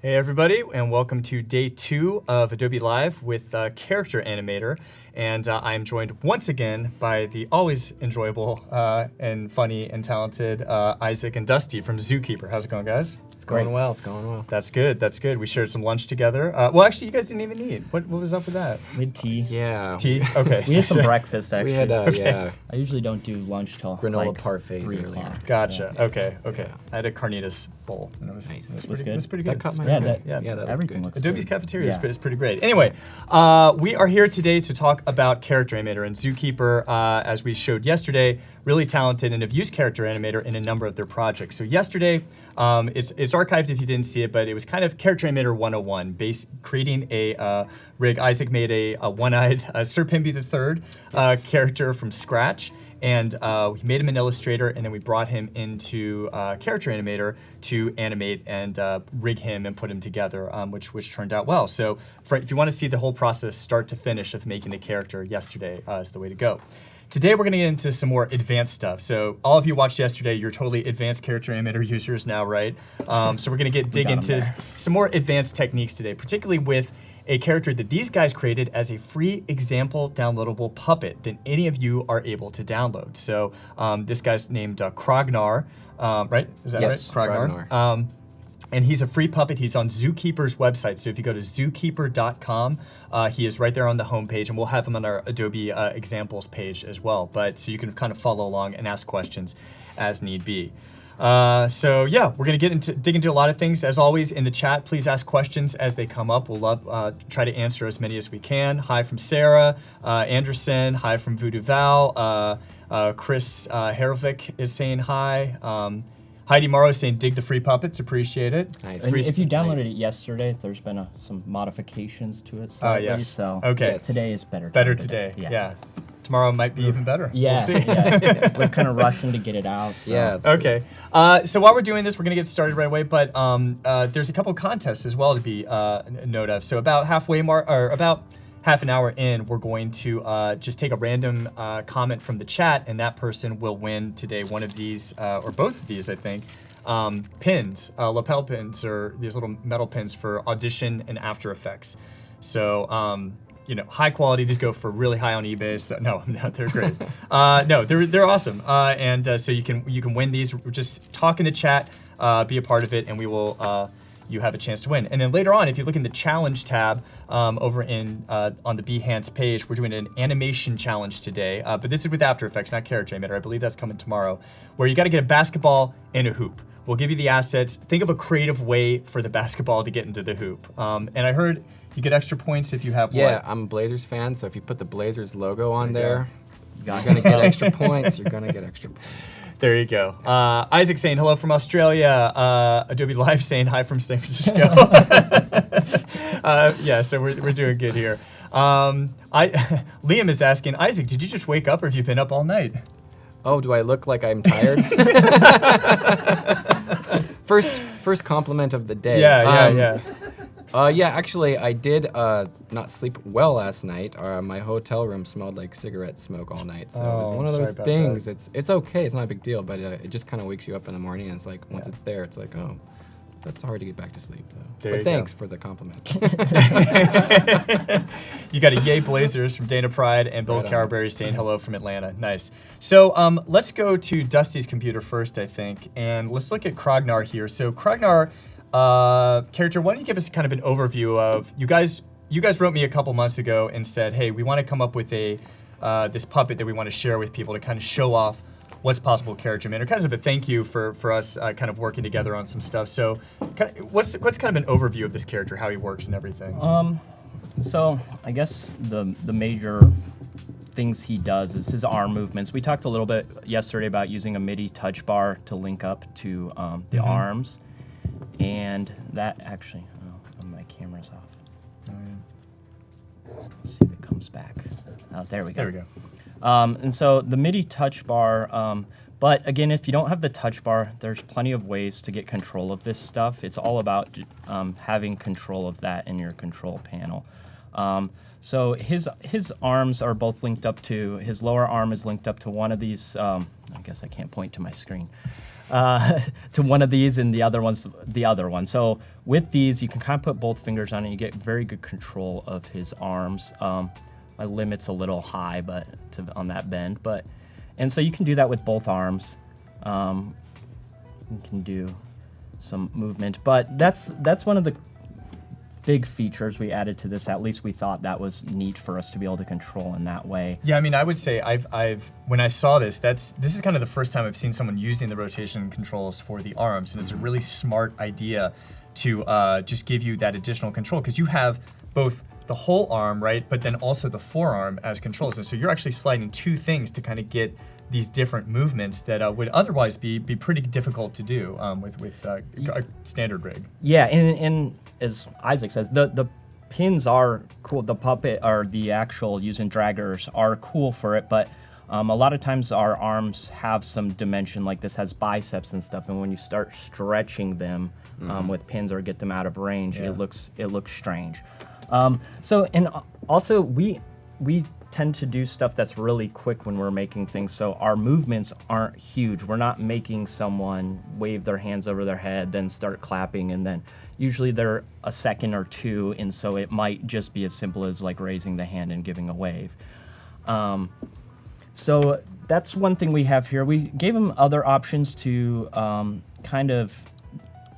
Hey everybody, and welcome to day 2 of Adobe Live with Character Animator. And I'm joined once again by the always enjoyable and funny and talented Isaac and Dusty from Zookeeper. How's it going, guys? It's going well. It's going well. That's good. That's good. We shared some lunch together. Well, actually, you guys didn't even eat. What was up with that? We had tea. Yeah. Tea? Okay. We had some breakfast, actually. We had, yeah. I usually don't do lunch till Granola like parfaits 3 earlier. o'clock. Gotcha. So. Okay. Yeah. I had a carnitas bowl. And Nice. It Was pretty, good? It was pretty That good. caught my Yeah, eye. that, Yeah, that looked everything good. looks Adobe's good. cafeteria Yeah. is pretty great. Anyway, we are here today to talk about Character Animator and Zookeeper, as we showed yesterday, really talented and have used Character Animator in a number of their projects. So yesterday, it's archived if you didn't see it, but it was kind of Character Animator 101, creating a rig. Isaac made a one-eyed Sir Pimby III character from scratch. And we made him an Illustrator, and then we brought him into Character Animator to animate and rig him and put him together, which turned out well. So if you want to see the whole process start to finish of making the character, yesterday is the way to go. Today we're going to get into some more advanced stuff. So all of you watched yesterday, you're totally advanced Character Animator users now, right? So we're going to dig into some more advanced techniques today, particularly with a character that these guys created as a free example downloadable puppet that any of you are able to download. So this guy's named Krognar, right? Is that Yes, right? Krognar. And he's a free puppet. He's on Zookeeper's website. So if you go to zookeeper.com, he is right there on the homepage, and we'll have him on our Adobe examples page as well. But so you can kind of follow along and ask questions as need be. So yeah, we're gonna dig into a lot of things. As always, in the chat, please ask questions as they come up. We'll love try to answer as many as we can. Hi from Sarah Anderson. Hi from Voodoo Val. Chris Hervik is saying hi. Heidi Morrow is saying dig the free puppets, appreciate it. Nice. And if you downloaded it yesterday, there's been some modifications to it slightly. Yes. So Okay. Today is better. Better today. Yes. Tomorrow might be even better. Yeah. We'll see. Yeah. We're kind of rushing to get it out. So. Yeah. It's Okay. So while we're doing this, we're going to get started right away. But there's a couple contests as well to be note of. So about about half an hour in, we're going to just take a random comment from the chat, and that person will win today one of these, or both of these, I think, pins, lapel pins, or these little metal pins for Audition and After Effects. So, you know, high quality. These go for really high on eBay. So no, they're great. No, they're awesome. And so you can win these. Just talk in the chat, be a part of it, and we will. You have a chance to win. And then later on, if you look in the challenge tab over in on the Behance page, we're doing an animation challenge today. But this is with After Effects, not Character Animator. I believe that's coming tomorrow, where you got to get a basketball and a hoop. We'll give you the assets. Think of a creative way for the basketball to get into the hoop. And I heard you get extra points if you have Yeah, I'm a Blazers fan, so if you put the Blazers logo on There there, you're gonna get extra points. You're gonna get extra points. There you go. Isaac saying hello from Australia. Adobe Live saying hi from San Francisco. Yeah, so we're doing good here. Liam is asking, Isaac, did you just wake up or have you been up all night? Oh, do I look like I'm tired? First compliment of the day. Yeah. Yeah, actually, I did not sleep well last night. My hotel room smelled like cigarette smoke all night. So it was one of sorry those about things. It's okay. It's not a big deal, but it just kind of wakes you up in the morning. And it's like, once it's there, it's like, oh, that's hard to get back to sleep. So. There you But go. thanks for the compliment. You got a Yay Blazers from Dana Pride and Bill Right on. Carberry saying hello from Atlanta. Nice. So let's go to Dusty's computer first, I think, and let's look at Krognar here. So Krognar, character, why don't you give us kind of an overview of, you guys wrote me a couple months ago and said, hey, we want to come up with a this puppet that we want to share with people to kind of show off what's possible with Character Animator. Kind of a thank you for us kind of working together on some stuff. So what's kind of an overview of this character, how he works and everything? So I guess the major things he does is his arm movements. We talked a little bit yesterday about using a MIDI touch bar to link up to the arms. And that actually, my camera's off. Let's see if it comes back. There we go. There we go. And so the MIDI touch bar, but again, if you don't have the touch bar, there's plenty of ways to get control of this stuff. It's all about having control of that in your control panel. So his arms are both linked up to, his lower arm is linked up to one of these, I guess I can't point to my screen. to one of these, and the other one's the other one. So with these, you can kind of put both fingers on it. You get very good control of his arms. My limit's a little high, but on that bend, and so you can do that with both arms. You can do some movement, but that's one of the big features we added to this. At least we thought that was neat for us to be able to control in that way. Yeah, I mean, I would say when I saw this, this is kind of the first time I've seen someone using the rotation controls for the arms, and it's a really smart idea to just give you that additional control, because you have both the whole arm, right, but then also the forearm as controls, and so you're actually sliding two things to kind of get these different movements that would otherwise be pretty difficult to do with a standard rig. Yeah, and as Isaac says, the pins are cool. The puppet or the actual using draggers are cool for it, but a lot of times our arms have some dimension, like this has biceps and stuff, and when you start stretching them with pins or get them out of range, it looks strange. So, and also we tend to do stuff that's really quick when we're making things, so our movements aren't huge. We're not making someone wave their hands over their head, then start clapping, and then usually they're a second or two, and so it might just be as simple as like raising the hand and giving a wave. So that's one thing we have here. We gave them other options to kind of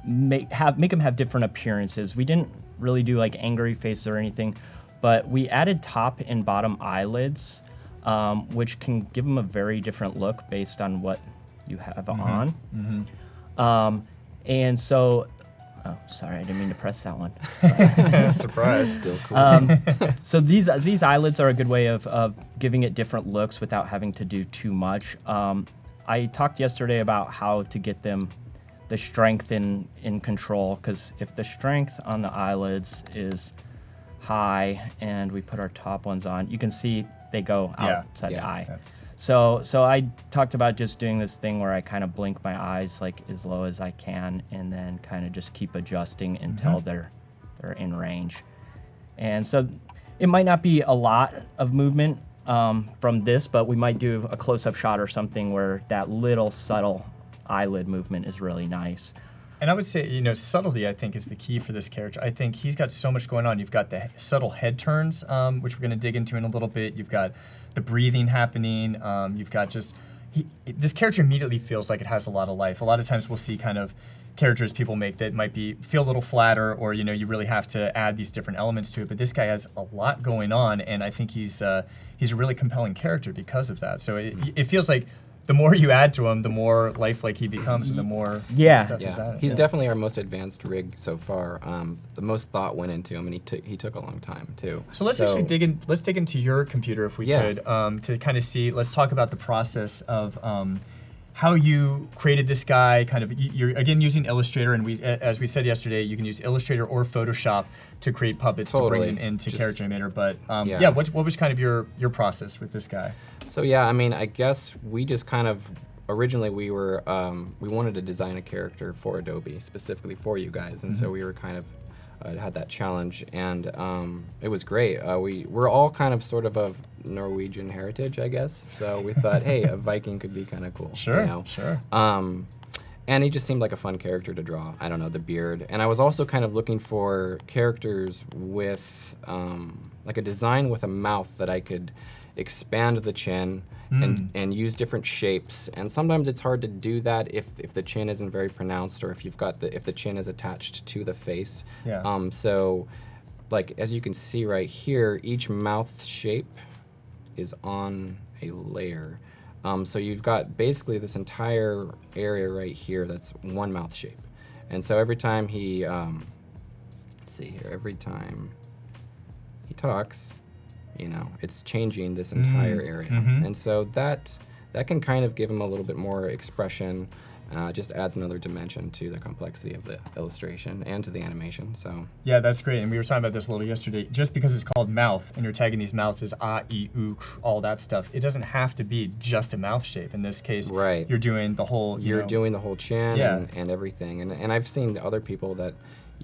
make them have different appearances. We didn't really do like angry faces or anything, but we added top and bottom eyelids, which can give them a very different look based on what you have on. And so, oh, sorry, I didn't mean to press that one. Surprise. Still cool. So these eyelids are a good way of giving it different looks without having to do too much. I talked yesterday about how to get them the strength in control, because if the strength on the eyelids is high and we put our top ones on, you can see they go outside the eye. So I talked about just doing this thing where I kind of blink my eyes like as low as I can, and then kind of just keep adjusting until they're in range. And so it might not be a lot of movement from this, but we might do a close-up shot or something where that little subtle eyelid movement is really nice. And I would say, subtlety, I think, is the key for this character. I think he's got so much going on. You've got the subtle head turns, which we're going to dig into in a little bit. You've got the breathing happening. You've got just... this character immediately feels like it has a lot of life. A lot of times we'll see kind of characters people make that might feel a little flatter, or, you really have to add these different elements to it. But this guy has a lot going on, and I think he's a really compelling character because of that. So it feels like the more you add to him, the more lifelike he becomes, and the more stuff he's added. He's definitely our most advanced rig so far. The most thought went into him, and he took a long time too. So let's actually dig in. Let's dig into your computer if we could, to kind of see. Let's talk about the process of how you created this guy. Kind of, you're again using Illustrator, and as we said yesterday, you can use Illustrator or Photoshop to create puppets to bring them into Character Animator. But what was kind of your process with this guy? So I mean, I guess we just kind of originally we wanted to design a character for Adobe specifically for you guys, and so we were kind of had that challenge, and it was great. We're all kind of sort of Norwegian heritage, I guess. So we thought, hey, a Viking could be kind of cool. Sure. And he just seemed like a fun character to draw. I don't know, the beard. And I was also kind of looking for characters with like a design with a mouth that I could expand the chin and use different shapes. And sometimes it's hard to do that if the chin isn't very pronounced, or if the chin is attached to the face. So like as you can see right here, each mouth shape is on a layer. So you've got basically this entire area right here that's one mouth shape. And so every time he, let's see here, every time he talks, it's changing this entire area. And so that can kind of give him a little bit more expression, just adds another dimension to the complexity of the illustration and to the animation. So yeah, that's great. And we were talking about this a little yesterday. Just because it's called mouth and you're tagging these mouths as I, U, all that stuff, it doesn't have to be just a mouth shape. In this case, you're doing the whole. You're doing the whole chin and everything. And I've seen other people that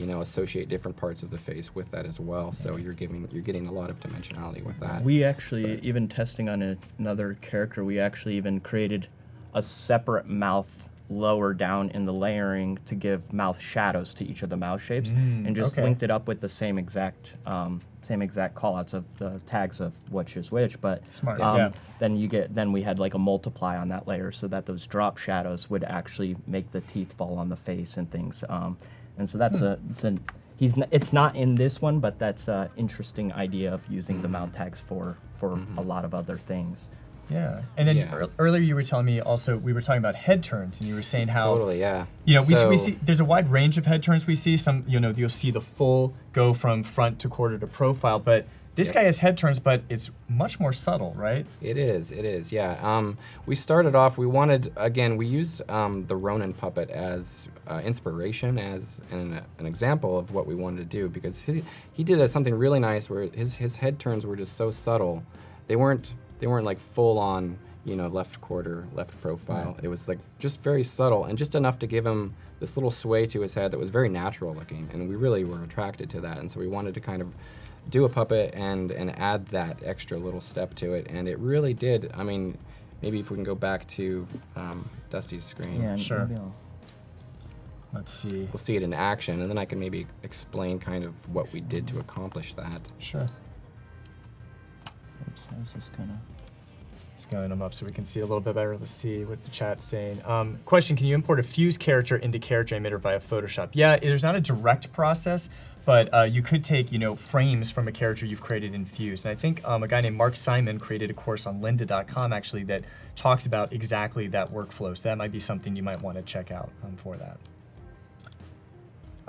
associate different parts of the face with that as well. So you're getting a lot of dimensionality with that. We actually, even testing on another character, we actually even created a separate mouth lower down in the layering to give mouth shadows to each of the mouth shapes, and just okay. linked it up with the same exact callouts of the tags of which is which. But Smart, yeah. then we had like a multiply on that layer so that those drop shadows would actually make the teeth fall on the face and things. And so that's it's not in this one, but that's an interesting idea of using the mount tags for a lot of other things. Yeah. And then Yeah. earlier you were telling me also, we were talking about head turns, and you were saying how, Totally, yeah. you know, we So- see, there's a wide range of head turns we see. Some, you know, you'll see the full go from front to quarter to profile, but this guy has head turns, but it's much more subtle, right? It is, yeah. We started off, we used the Ronin puppet as inspiration, as an example of what we wanted to do, because he did something really nice where his head turns were just so subtle. They weren't like full on, you know, left quarter, left profile. It was like just very subtle and just enough to give him this little sway to his head that was very natural looking, and we really were attracted to that, and so we wanted to kind of do a puppet and add that extra little step to it, and it really did. I mean, maybe if we can go back to Dusty's screen. Yeah, Sure. maybe I'll- Let's see. We'll see it in action, and then I can maybe explain kind of what we did to accomplish that. Sure. Oops, I was just kind of. Scaling them up so we can see a little bit better. Let's see what the chat's saying. Question, can you import a fuse character into Character Animator via Photoshop? Yeah, there's not a direct process, but you could take, you know, frames from a character you've created in Fuse. And I think a guy named Mark Simon created a course on lynda.com actually that talks about exactly that workflow. So that might be something you might want to check out for that.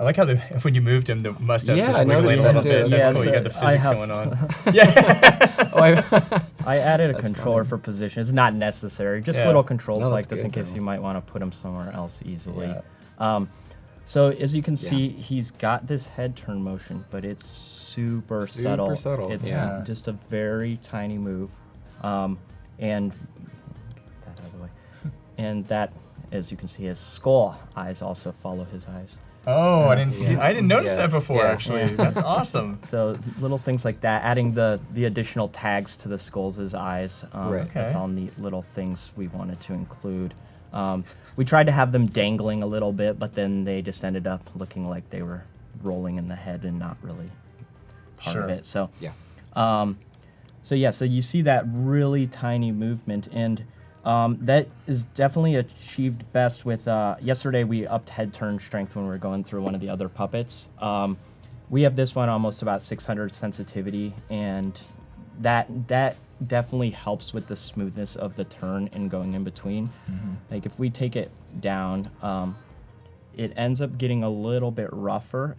I like how when you moved him, the mustache Yeah, was I wiggling noticed a that little too. bit. That's Yeah, cool. You got the so I physics have- going on. Yeah. I added a controller for position. It's not necessary. Just Yeah. little controls No, like that's this in good, case though. you might want to put them somewhere else easily. Yeah. So as you can see, he's got this head turn motion, but it's super subtle. It's Yeah. just a very tiny move, and get that out of the way. And that, as you can see, his skull eyes also follow his eyes. Oh, I didn't see. Yeah. I didn't notice Yeah. that before. Yeah. Actually, that's awesome. So little things like that, adding the additional tags to the skulls' eyes. Right. That's Okay. all neat little things we wanted to include. We tried to have them dangling a little bit, but then they just ended up looking like they were rolling in the head and not really part Sure. of it. So Yeah. so you see that really tiny movement, and that is definitely achieved best with, yesterday we upped head turn strength when we were going through one of the other puppets. We have this one almost about 600 sensitivity, and that definitely helps with the smoothness of the turn and going in between. Like if we take it down, it ends up getting a little bit rougher.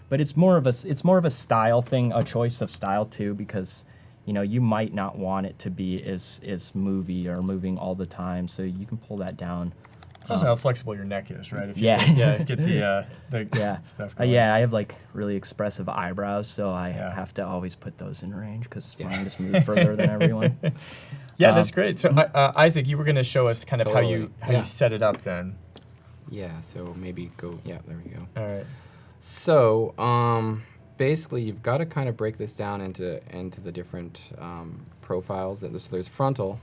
But it's more of a style thing, a choice of style too, because you know you might not want it to be as movie or moving all the time, so you can pull that down. It's also how flexible your neck is, right? If you Yeah. get the Yeah, stuff going. yeah. I have like really expressive eyebrows, so I Yeah. have to always put those in range because mine just move further than everyone. Yeah, that's great. So Isaac, you were going to show us kind of how you Totally. set it up then. Yeah, so maybe go, yeah, there we go. All right. So, basically, you've got to kind of break this down into the different profiles. So there's frontal.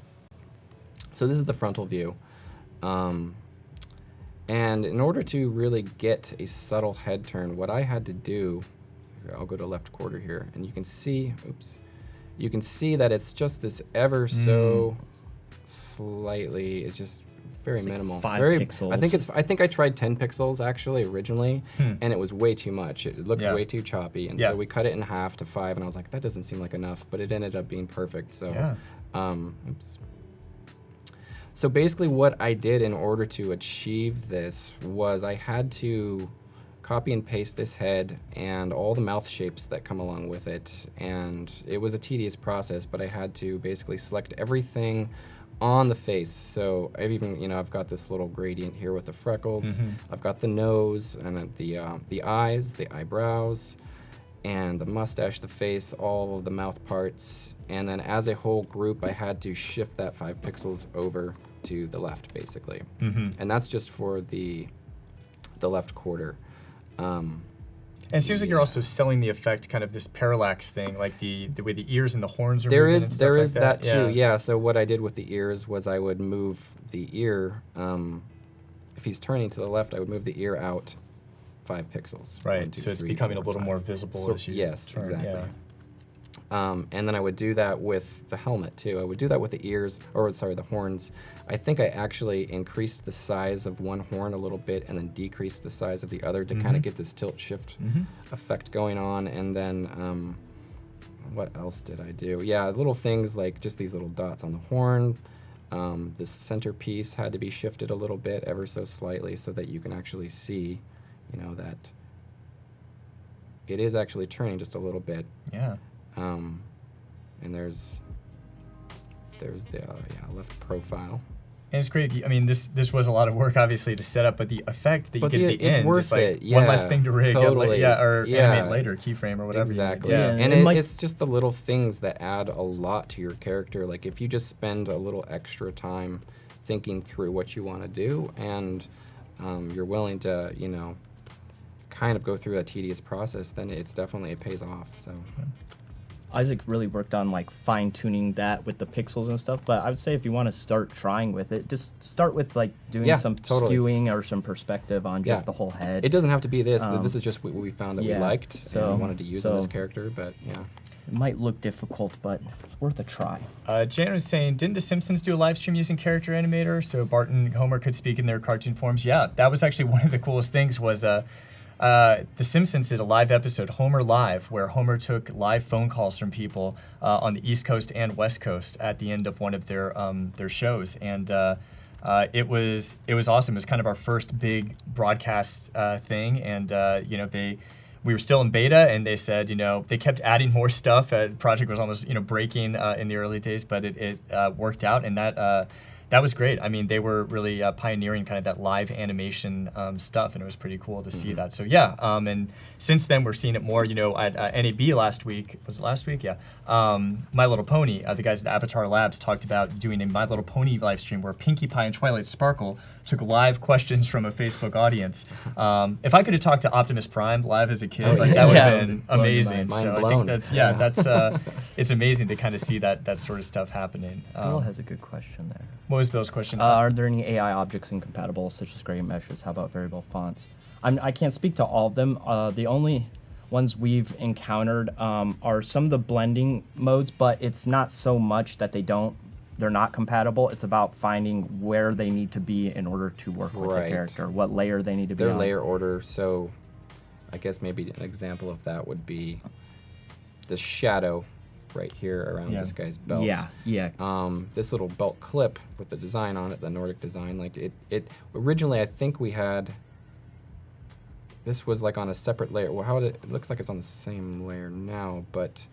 So this is the frontal view. And in order to really get a subtle head turn, what I had to do, I'll go to left quarter here, and you can see, you can see that it's just this ever so slightly, it's just very It's like minimal. 5 very, pixels. I think I tried 10 pixels actually originally, and it was way too much. It looked Yeah. way too choppy, and Yeah. so we cut it in half to 5, and I was like, that doesn't seem like enough, but it ended up being perfect. So, Yeah. So basically what I did in order to achieve this was I had to copy and paste this head and all the mouth shapes that come along with it, and it was a tedious process, but I had to basically select everything on the face. So I've even, you know, I've got this little gradient here with the freckles, I've got the nose, and then the eyes, the eyebrows, and the mustache, the face, all of the mouth parts, and then as a whole group, I had to shift that 5 pixels over to the left, basically. And that's just for the left quarter. And it seems like you're also selling the effect, kind of this parallax thing, like the way the ears and the horns are There moving is and stuff like that too, yeah. So what I did with the ears was I would move the ear he's turning to the left, I would move the ear out 5 pixels. Right. 1, 2, So it's 3, becoming 4, a little 5. more visible So- as you yes, turn. exactly. Yeah. And then I would do that with the helmet too. I would do that with the ears, or sorry, the horns. I think I actually increased the size of one horn a little bit and then decreased the size of the other to kind of get this tilt shift effect going on. And then what else did I do? Yeah, little things like just these little dots on the horn. This centerpiece had to be shifted a little bit, ever so slightly, so that you can actually see, you know, that it is actually turning just a little bit. Yeah. And there's the left profile. And it's great. I mean, this was a lot of work, obviously, to set up, but the effect that you But get at the it's end worth is like it. one less Yeah, thing to rig, totally. or Yeah. animate later, keyframe or whatever. Exactly. You need. Yeah. And It might- it's just the little things that add a lot to your character. Like if you just spend a little extra time thinking through what you want to do, and you're willing to, you know, kind of go through a tedious process, then it pays off. So. Isaac really worked on like fine tuning that with the pixels and stuff, but I would say if you want to start trying with it, just start with like doing Yeah, some totally. skewing or some perspective on just Yeah. the whole head. It doesn't have to be this. This is just what we found that we yeah, liked so- and wanted to use in this so- character. But yeah. It might look difficult, but it's worth a try. Jan was saying, didn't The Simpsons do a live stream using Character Animator so Bart and Homer could speak in their cartoon forms? Yeah, that was actually one of the coolest things was The Simpsons did a live episode, Homer Live, where Homer took live phone calls from people on the East Coast and West Coast at the end of one of their shows. And it was awesome. It was kind of our first big broadcast thing. And, you know, we were still in beta, and they said, you know, they kept adding more stuff. The project was almost, you know, breaking in the early days, but it worked out, and that was great. I mean, they were really pioneering kind of that live animation stuff, and it was pretty cool to see that. So yeah, and since then we're seeing it more. You know, at NAB last week, was it last week? Yeah. My Little Pony, the guys at Avatar Labs talked about doing a My Little Pony live stream where Pinkie Pie and Twilight Sparkle took live questions from a Facebook audience. If I could have talked to Optimus Prime live as a kid, like, that would have been blown your amazing. mind. So Mind I blown. think that's it's amazing to kind of see that sort of stuff happening. Bill has a good question there. What was Bill's question? Are there any AI objects incompatible, such as gray meshes? How about variable fonts? I can't speak to all of them. The only ones we've encountered are some of the blending modes, but it's not so much that they're not compatible. It's about finding where they need to be in order to work with the Right. character, what layer they need to be Their on. layer order, so I guess maybe an example of that would be the shadow right here around Yeah. this guy's belt. Yeah. This little belt clip with the design on it, the Nordic design, like it originally I think we had, this was like on a separate layer. Well, it looks like it's on the same layer now, but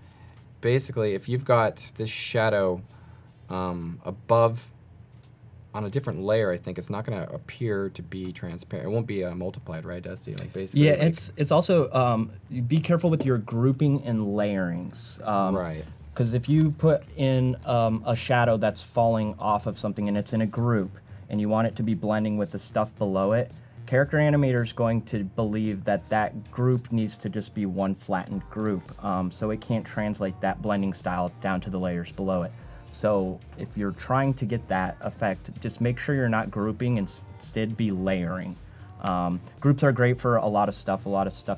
basically if you've got this shadow above on a different layer, I think it's not going to appear to be transparent. It won't be multiplied, right, Dusty? Like basically. Yeah, like, it's also be careful with your grouping and layerings. right. Because if you put in a shadow that's falling off of something and it's in a group, and you want it to be blending with the stuff below it, Character Animator is going to believe that that group needs to just be one flattened group, so it can't translate that blending style down to the layers below it. So if you're trying to get that effect, just make sure you're not grouping and instead be layering. Groups are great for a lot of stuff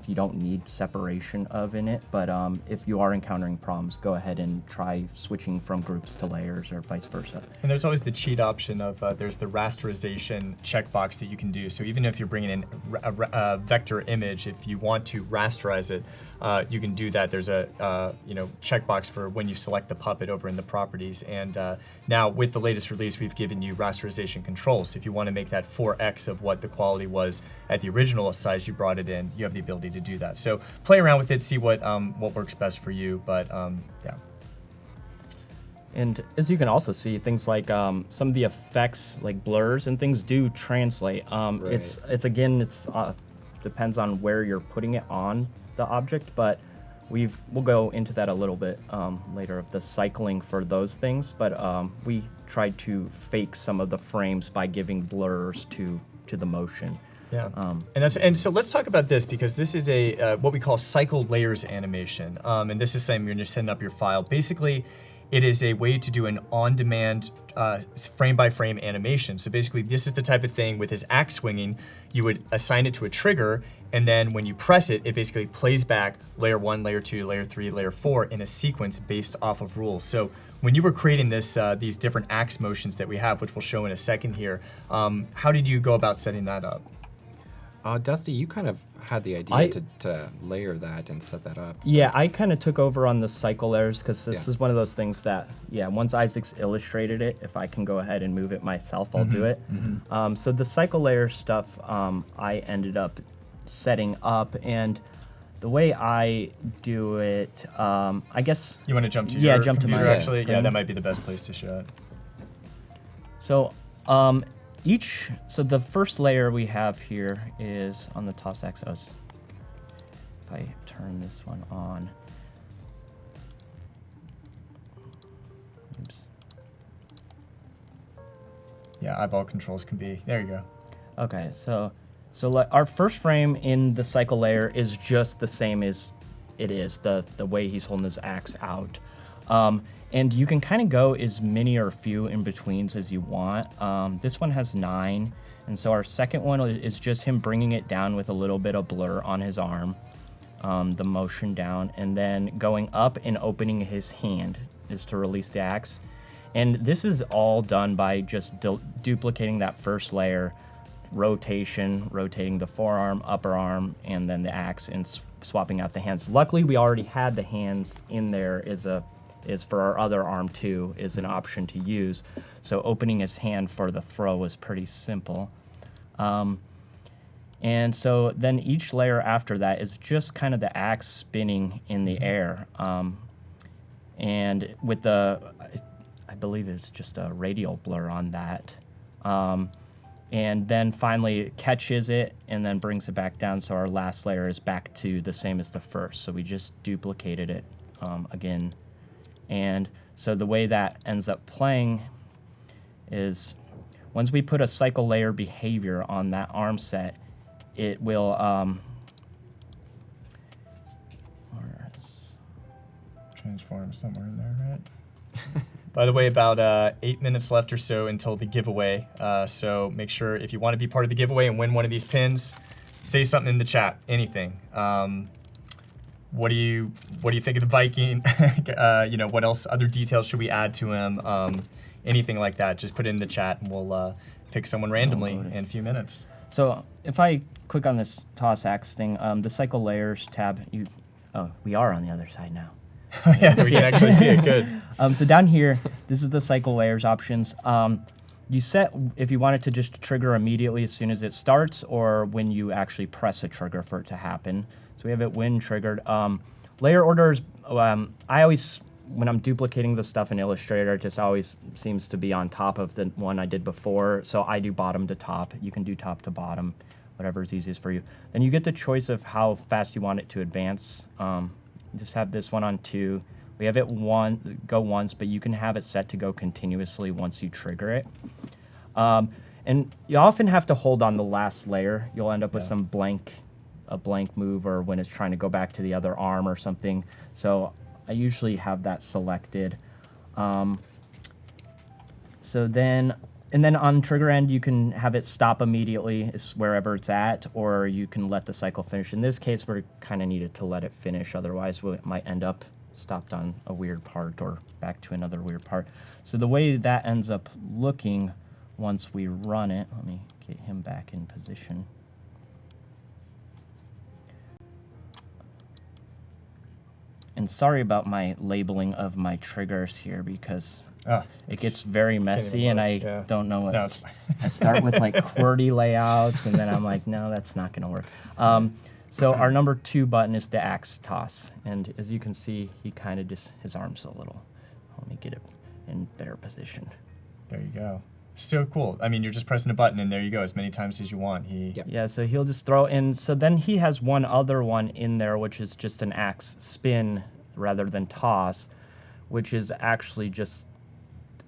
you don't need separation of in it, but if you are encountering problems, go ahead and try switching from groups to layers or vice versa. And there's always the cheat option of there's the rasterization checkbox that you can do. So even if you're bringing in a vector image, if you want to rasterize it, you can do that. There's a checkbox for when you select the puppet over in the properties. And now with the latest release, we've given you rasterization controls. So if you want to make that 4x of what the quality was at the original size you brought it in, you have the ability to do that. So play around with it, see what works best for you. But yeah. And as you can also see, things like some of the effects, like blurs and things, do translate. It's depends on where you're putting it on the object, but we'll go into that a little bit later of the cycling for those things. But we tried to fake some of the frames by giving blurs to the motion. Yeah, and so let's talk about this, because this is a what we call cycled layers animation, and this is saying you're just setting up your file. Basically, it is a way to do an on-demand frame-by-frame animation. So basically, this is the type of thing with his axe swinging, you would assign it to a trigger, and then when you press it, it basically plays back layer 1, layer 2, layer 3, layer 4 in a sequence based off of rules. So when you were creating this, these different axe motions that we have, which we'll show in a second here, how did you go about setting that up? Dusty, you kind of had the idea to layer that and set that up. Yeah, I kind of took over on the cycle layers because this Yeah. is one of those things that, once Isaac's illustrated it, if I can go ahead and move it myself, I'll do it. So the cycle layer stuff I ended up setting up, and the way I do it, I guess... You want to jump to your jump to computer, my actually? screen. Yeah, that might be the best place to show it. So so the first layer we have here is on the toss axis. If I turn this one on. Oops. Yeah, eyeball controls can be, there you go. Okay, so our first frame in the cycle layer is just the same as it is, the way he's holding his axe out. And you can kind of go as many or few in betweens as you want. This one has 9, and so our second one is just him bringing it down with a little bit of blur on his arm, the motion down, and then going up and opening his hand is to release the axe. And this is all done by just duplicating that first layer, rotating the forearm, upper arm, and then the axe, and swapping out the hands. Luckily, we already had the hands in there is for our other arm too, is an option to use. So opening his hand for the throw was pretty simple. And so then each layer after that is just kind of the axe spinning in the air. And with I believe it's just a radial blur on that. And then finally catches it and then brings it back down. So our last layer is back to the same as the first. So we just duplicated it again. And so the way that ends up playing is once we put a cycle layer behavior on that arm set, it will Transform somewhere in there, right? By the way, about 8 minutes left or so until the giveaway. So make sure if you want to be part of the giveaway and win one of these pins, say something in the chat, anything. What do you think of the Viking? What else? Other details should we add to him? Anything like that? Just put it in the chat, and we'll pick someone randomly in a few minutes. So if I click on this toss axe thing, the cycle layers tab, we are on the other side now. Yeah, we can actually see it. Good. So down here, this is the cycle layers options. You set if you want it to just trigger immediately as soon as it starts, or when you actually press a trigger for it to happen. So we have it when triggered. Layer orders, I always, when I'm duplicating the stuff in Illustrator, it just always seems to be on top of the one I did before. So I do bottom to top. You can do top to bottom, whatever is easiest for you. Then you get the choice of how fast you want it to advance. Just have this one on 2. We have it go once, but you can have it set to go continuously once you trigger it. And you often have to hold on the last layer. You'll end up with a blank move, or when it's trying to go back to the other arm or something. So I usually have that selected. And then on trigger end, you can have it stop immediately wherever it's at, or you can let the cycle finish. In this case, we're kind of needed to let it finish. Otherwise, we might end up stopped on a weird part or back to another weird part. So the way that ends up looking once we run it, let me get him back in position. And sorry about my labeling of my triggers here, because it gets very messy, and I don't know what. No, it's fine. I start with like QWERTY layouts, and then I'm like, no, that's not going to work. So our number 2 button is the axe toss, and as you can see, he kind of just, his arm's a little. Let me get it in better position. There you go. So cool. I mean, you're just pressing a button, and there you go, as many times as you want. Yeah, so he'll just throw in. So then he has one other one in there, which is just an axe spin rather than toss, which is actually just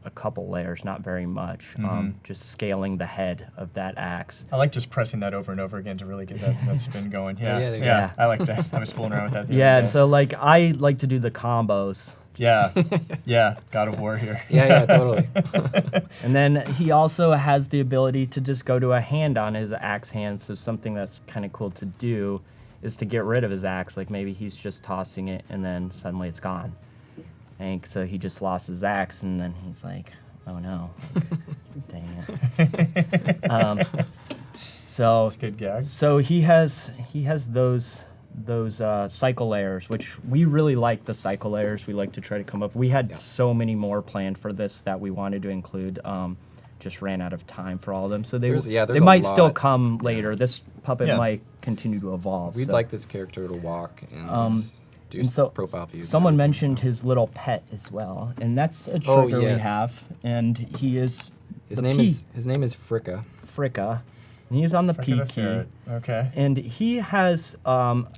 a couple layers, not very much. Just scaling the head of that axe. I like just pressing that over and over again to really get that spin going. Yeah, Yeah, I like that. I was fooling around with that. Yeah, and so like I like to do the combos Yeah, yeah, God of War here. Yeah, totally. And then he also has the ability to just go to a hand on his axe hand. So something that's kind of cool to do is to get rid of his axe. Like maybe he's just tossing it and then suddenly it's gone. And so he just lost his axe and then he's like, oh no, like, dang it. So That's a good gag. So he has those cycle layers, which we really like. The cycle layers we like to try to come up. We had so many more planned for this that we wanted to include. Just ran out of time for all of them, so they there's might a still lot. come later. This puppet might continue to evolve. We'd so. like this character to walk and do And so profile views. someone and everything, mentioned so. his little pet as well, and that's a trigger we yes. have, and he is His name is Fricka. Fricka. And he's on the P Fricka the key. ferret. Okay. And he has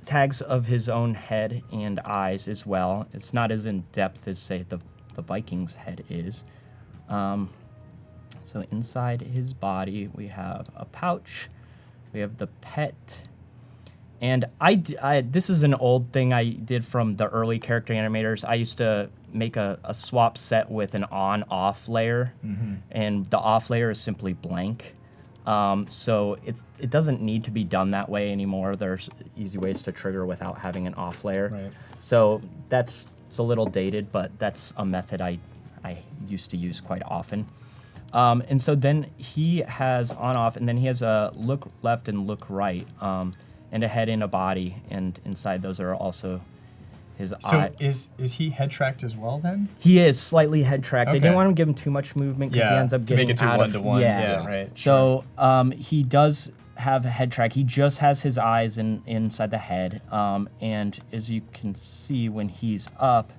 tags of his own head and eyes as well. It's not as in depth as, say, the Viking's head is. So inside his body, we have a pouch. We have the pet. And this is an old thing I did from the early character animators. I used to make a swap set with an on-off layer. And the off layer is simply blank. So it doesn't need to be done that way anymore. There's easy ways to trigger without having an off layer. Right. So it's a little dated, but that's a method I used to use quite often. And so then he has on off, and then he has a look left and look right, and a head and a body, and inside those are also his eye. So is he head tracked as well then? He is slightly head tracked. They Okay. didn't want to give him too much movement because he ends up to getting make it too out one of, to one. Yeah. Right. So he does have a head track. He just has his eyes inside the head. And as you can see, when he's up,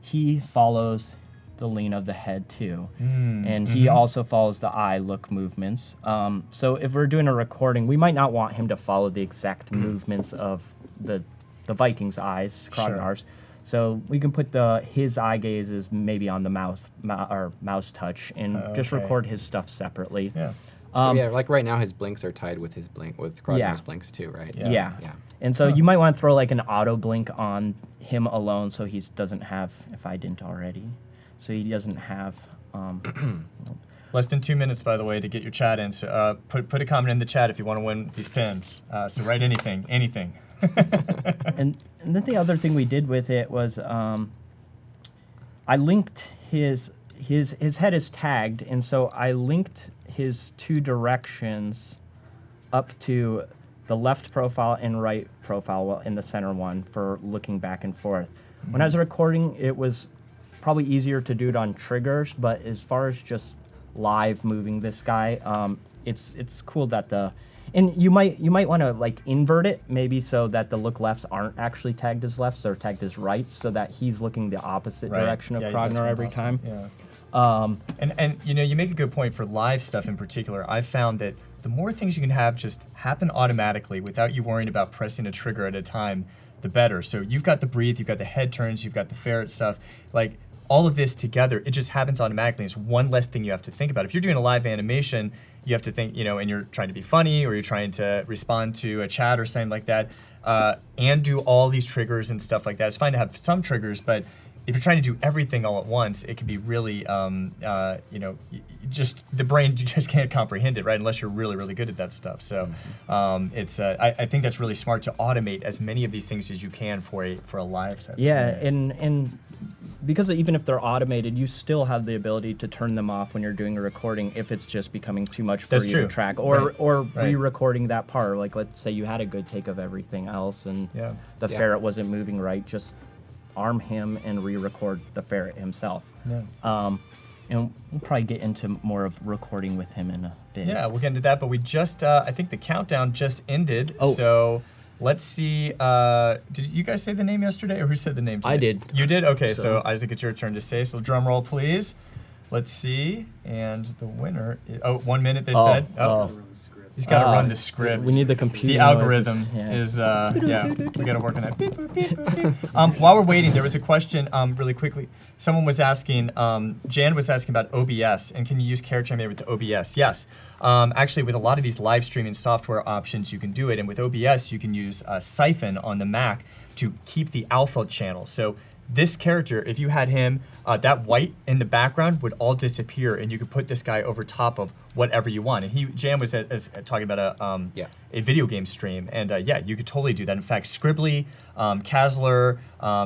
he follows the lean of the head too. And he also follows the eye look movements. So if we're doing a recording, we might not want him to follow the exact movements of the Viking's eyes, Krognar's. So we can put his eye gazes maybe on the mouse touch and just Okay. record his stuff separately. Yeah. So yeah, like right now his blinks are tied with Krognar's blinks too, right? So, Yeah. yeah. And so you might want to throw like an auto blink on him alone so he doesn't have, if I didn't already, so he doesn't have... Less than 2 minutes, by the way, to get your chat in. So put a comment in the chat if you want to win these pins. So write anything. and then the other thing we did with it was I linked his head is tagged, and so I linked his two directions up to the left profile and right profile in the center one for looking back and forth. When I was recording, it was probably easier to do it on triggers, but as far as just live moving this guy, it's cool that and you might want to like invert it maybe so that the look lefts aren't actually tagged as lefts, they're tagged as rights, so that he's looking the opposite direction of Krognar every time. Yeah. And you make a good point for live stuff in particular. I've found that the more things you can have just happen automatically without you worrying about pressing a trigger at a time, the better. So you've got the breathe, you've got the head turns, you've got the ferret stuff, like all of this together, it just happens automatically. It's one less thing you have to think about. If you're doing a live animation, you have to think, and you're trying to be funny or you're trying to respond to a chat or something like that, and do all these triggers and stuff like that. It's fine to have some triggers, but if you're trying to do everything all at once, it can be really, just the brain just can't comprehend it, right? Unless you're really, really good at that stuff. So I think that's really smart to automate as many of these things as you can for a live type. Yeah, and because even if they're automated, you still have the ability to turn them off when you're doing a recording if it's just becoming too much for you to track, or re-recording that part. Like let's say you had a good take of everything else and the ferret wasn't moving right, just arm him and re-record the ferret himself. And we'll probably get into more of recording with him in a bit. Yeah, we'll get into that, but we just, I think the countdown just ended, so let's see, did you guys say the name yesterday, or who said the name today? I did. You did? Okay, so Isaac, it's your turn to say, so drum roll, please. Let's see, and the winner, 1 minute they said. He's got to run the script. We need the computer. The algorithm is, we got to work on that. Beep, boop, beep, boop, beep. While we're waiting, there was a question really quickly. Someone was asking, Jan was asking about OBS, and can you use Character Animator with the OBS? Yes. Actually, with a lot of these live streaming software options, you can do it, and with OBS, you can use Siphon on the Mac to keep the alpha channel. So this character, if you had him, that white in the background would all disappear, and you could put this guy over top of whatever you want. And Jan was talking about a video game stream, and yeah, you could totally do that. In fact, Scribbly, Kazler,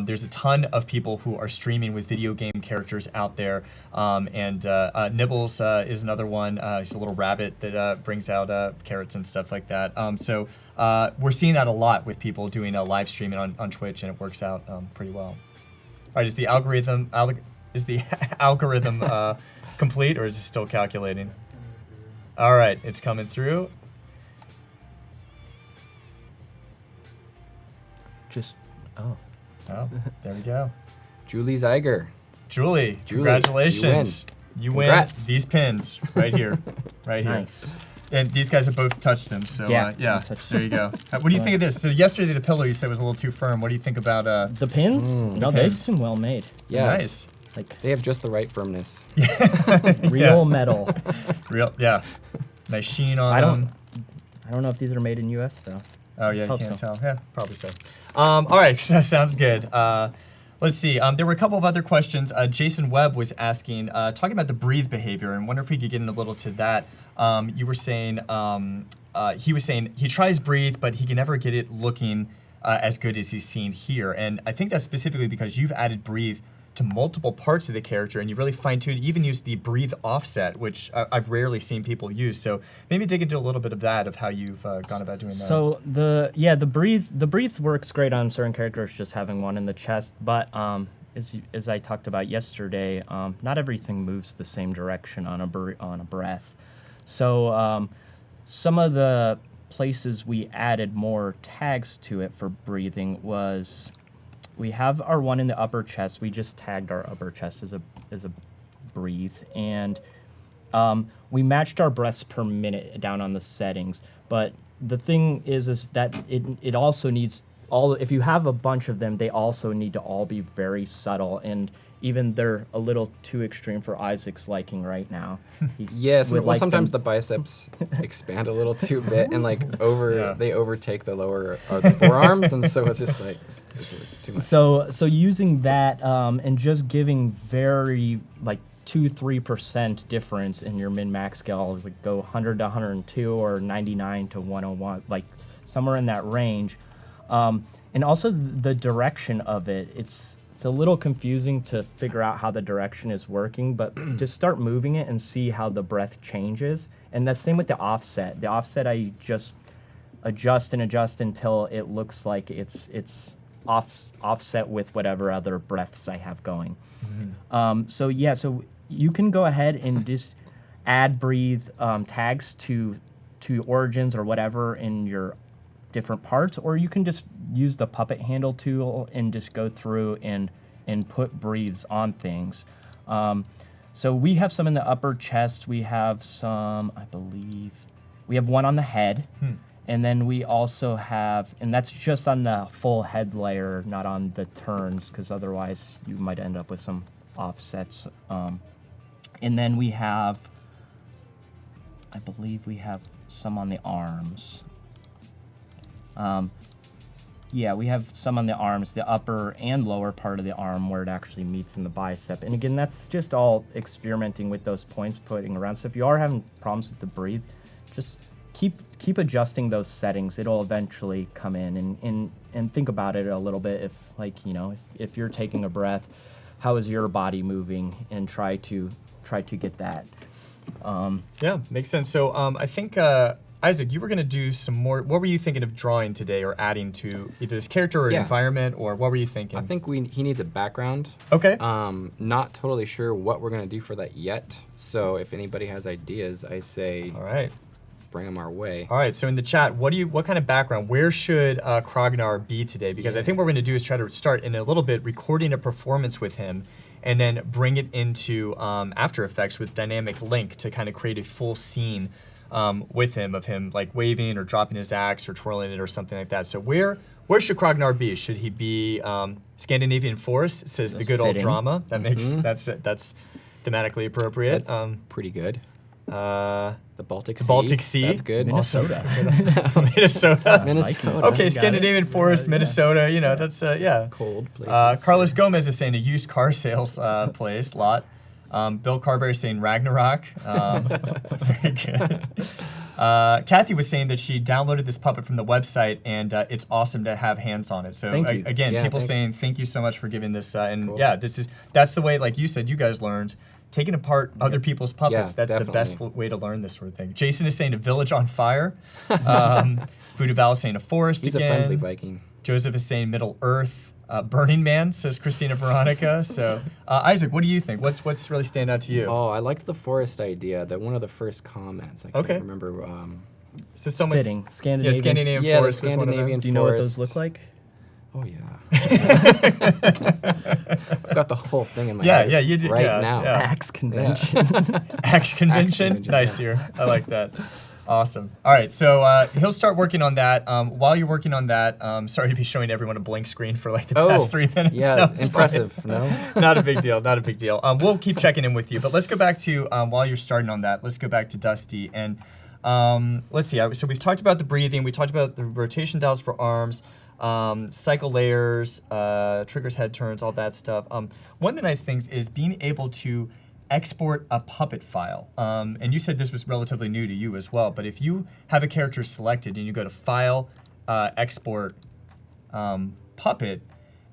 there's a ton of people who are streaming with video game characters out there, and Nibbles is another one. He's a little rabbit that brings out carrots and stuff like that. So we're seeing that a lot with people doing live streaming on Twitch, and it works out pretty well. All right, is the algorithm complete, or is it still calculating? All right, it's coming through. Oh, there we go. Julie Zeiger. Julie, congratulations. You win these pins right here, right here. nice. And these guys have both touched them, so Yeah, yeah, touched there you go. What do you think of this? So yesterday the pillow you said was a little too firm. What do you think about The pins? No, they pins. seem well made. Yes. Nice. Like They have just the right firmness. real metal. Real, yeah. Nice sheen on I them. don't know if these are made in U.S. though. Oh yeah, you Hope can't so. tell. Yeah, probably so. All right, sounds good. Let's see. There were a couple of other questions. Jason Webb was asking, talking about the breathe behavior, and wonder if we could get in a little to that. You were saying he was saying he tries breathe, but he can never get it looking as good as he's seen here. And I think that's specifically because you've added breathe to multiple parts of the character, and you really fine-tuned, even use the breathe offset, which I've rarely seen people use. So maybe dig into a little bit of that, of how you've gone about doing that. So the breathe works great on certain characters, just having one in the chest. But as I talked about yesterday, not everything moves the same direction on a breath. So some of the places we added more tags to it for breathing was, we have our one in the upper chest. We just tagged our upper chest as a breathe, and we matched our breaths per minute down on the settings. But the thing is that it also needs if you have a bunch of them, they also need to all be very subtle, and even they're a little too extreme for Isaac's liking right now. Yes, would well, like sometimes them- the biceps expand a little too bit, and like Yeah. they overtake the lower or the forearms, and so it's just like it's too much. So using that and just giving very like 2-3% difference in your min-max scale, like go 100 to 102 or 99 to 101, like somewhere in that range. And also the direction of it, it's a little confusing to figure out how the direction is working, but just start moving it and see how the breath changes. And that's same with the offset. The offset, I just adjust and adjust until it looks like it's offset with whatever other breaths I have going. So you can go ahead and just add breathe tags to origins or whatever in your different parts, or you can just use the puppet handle tool and just go through and put breathes on things. So we have some in the upper chest. We have some, I believe, we have one on the head. And then we also have, and that's just on the full head layer, not on the turns, because otherwise you might end up with some offsets. And then we have, I believe we have some on the arms. Yeah, we have some on the arms, the upper and lower part of the arm where it actually meets in the bicep. And again, that's just all experimenting with those points, putting around. So if you are having problems with the breathe, just keep adjusting those settings. It'll eventually come in, and think about it a little bit. If if you're taking a breath, how is your body moving, and try to get that. Yeah, makes sense. So I think Isaac, you were going to do some more. What were you thinking of drawing today, or adding to either this character or environment, or what were you thinking? I think he needs a background. Okay. Not totally sure what we're gonna do for that yet. So if anybody has ideas, I say All right. bring them our way. All right. So in the chat, what kind of background? Where should Krognar be today? Because I think what we're going to do is try to start in a little bit recording a performance with him, and then bring it into After Effects with dynamic link to kind of create a full scene with him, of him like waving or dropping his axe or twirling it or something like that. So where should Krognar be? Should he be Scandinavian Forest? It says That's the good old fitting. drama. That makes that's thematically appropriate. That's pretty good. The Baltic The Sea. Baltic Sea. That's good. Minnesota. Minnesota. Minnesota. Okay, Got Scandinavian it. forest, Yeah. Minnesota. You know, that's yeah. Cold places. Carlos Gomez is saying a used car sales place lot. Bill Carberry is saying Ragnarok. Very good. Kathy was saying that she downloaded this puppet from the website, and it's awesome to have hands on it. So Thank you. again, Yeah, people thanks. saying thank you so much for giving this. And Cool. yeah, that's the way, like you said, you guys learned. Taking apart other people's puppets, that's the best definitely. way to learn this sort of thing. Jason is saying a village on fire. Voodoo Val is saying a forest He's again. a friendly Viking. Joseph is saying Middle Earth. Burning Man, says Christina Veronica. So, Isaac, what do you think? What's really stand out to you? Oh, I liked the forest idea. That one of the first comments. I can't Okay. remember. So It's someone's fitting. Scandinavian. yeah, Scandinavian Yeah, the forest was one of them. Scandinavian Do you know what those forest. look like? Oh yeah. I've got the whole thing in my Yeah, head yeah, you did. right yeah, now. Yeah. Axe convention. Axe convention. Convention, Nice yeah. here. I like that. Awesome. All right, so he'll start working on that. While you're working on that, sorry to be showing everyone a blank screen for like the past 3 minutes. Yeah, No, it's impressive. fine. No. Not a big deal. Not a big deal. We'll keep checking in with you, but let's go back to while you're starting on that. Let's go back to Dusty and let's see. So we've talked about the breathing. We talked about the rotation dials for arms, cycle layers, triggers, head turns, all that stuff. One of the nice things is being able to export a puppet file. And you said this was relatively new to you as well, but if you have a character selected and you go to File, Export, Puppet,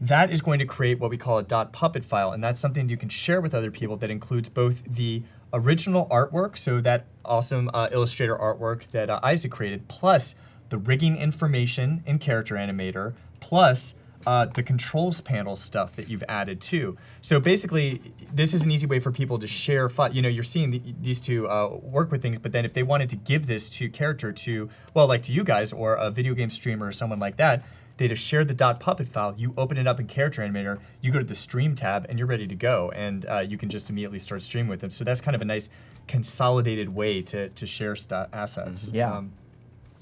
that is going to create what we call a .puppet file, and that's something you can share with other people that includes both the original artwork, so that awesome Illustrator artwork that Isaac created, plus the rigging information in Character Animator, plus the controls panel stuff that you've added too. So basically, this is an easy way for people to share. You know, you're seeing these two work with things, but then if they wanted to give this to character to, well, like to you guys or a video game streamer or someone like that, they just share the .puppet file. You open it up in Character Animator, you go to the Stream tab, and you're ready to go, and you can just immediately start streaming with them. So that's kind of a nice consolidated way to share assets. Yeah.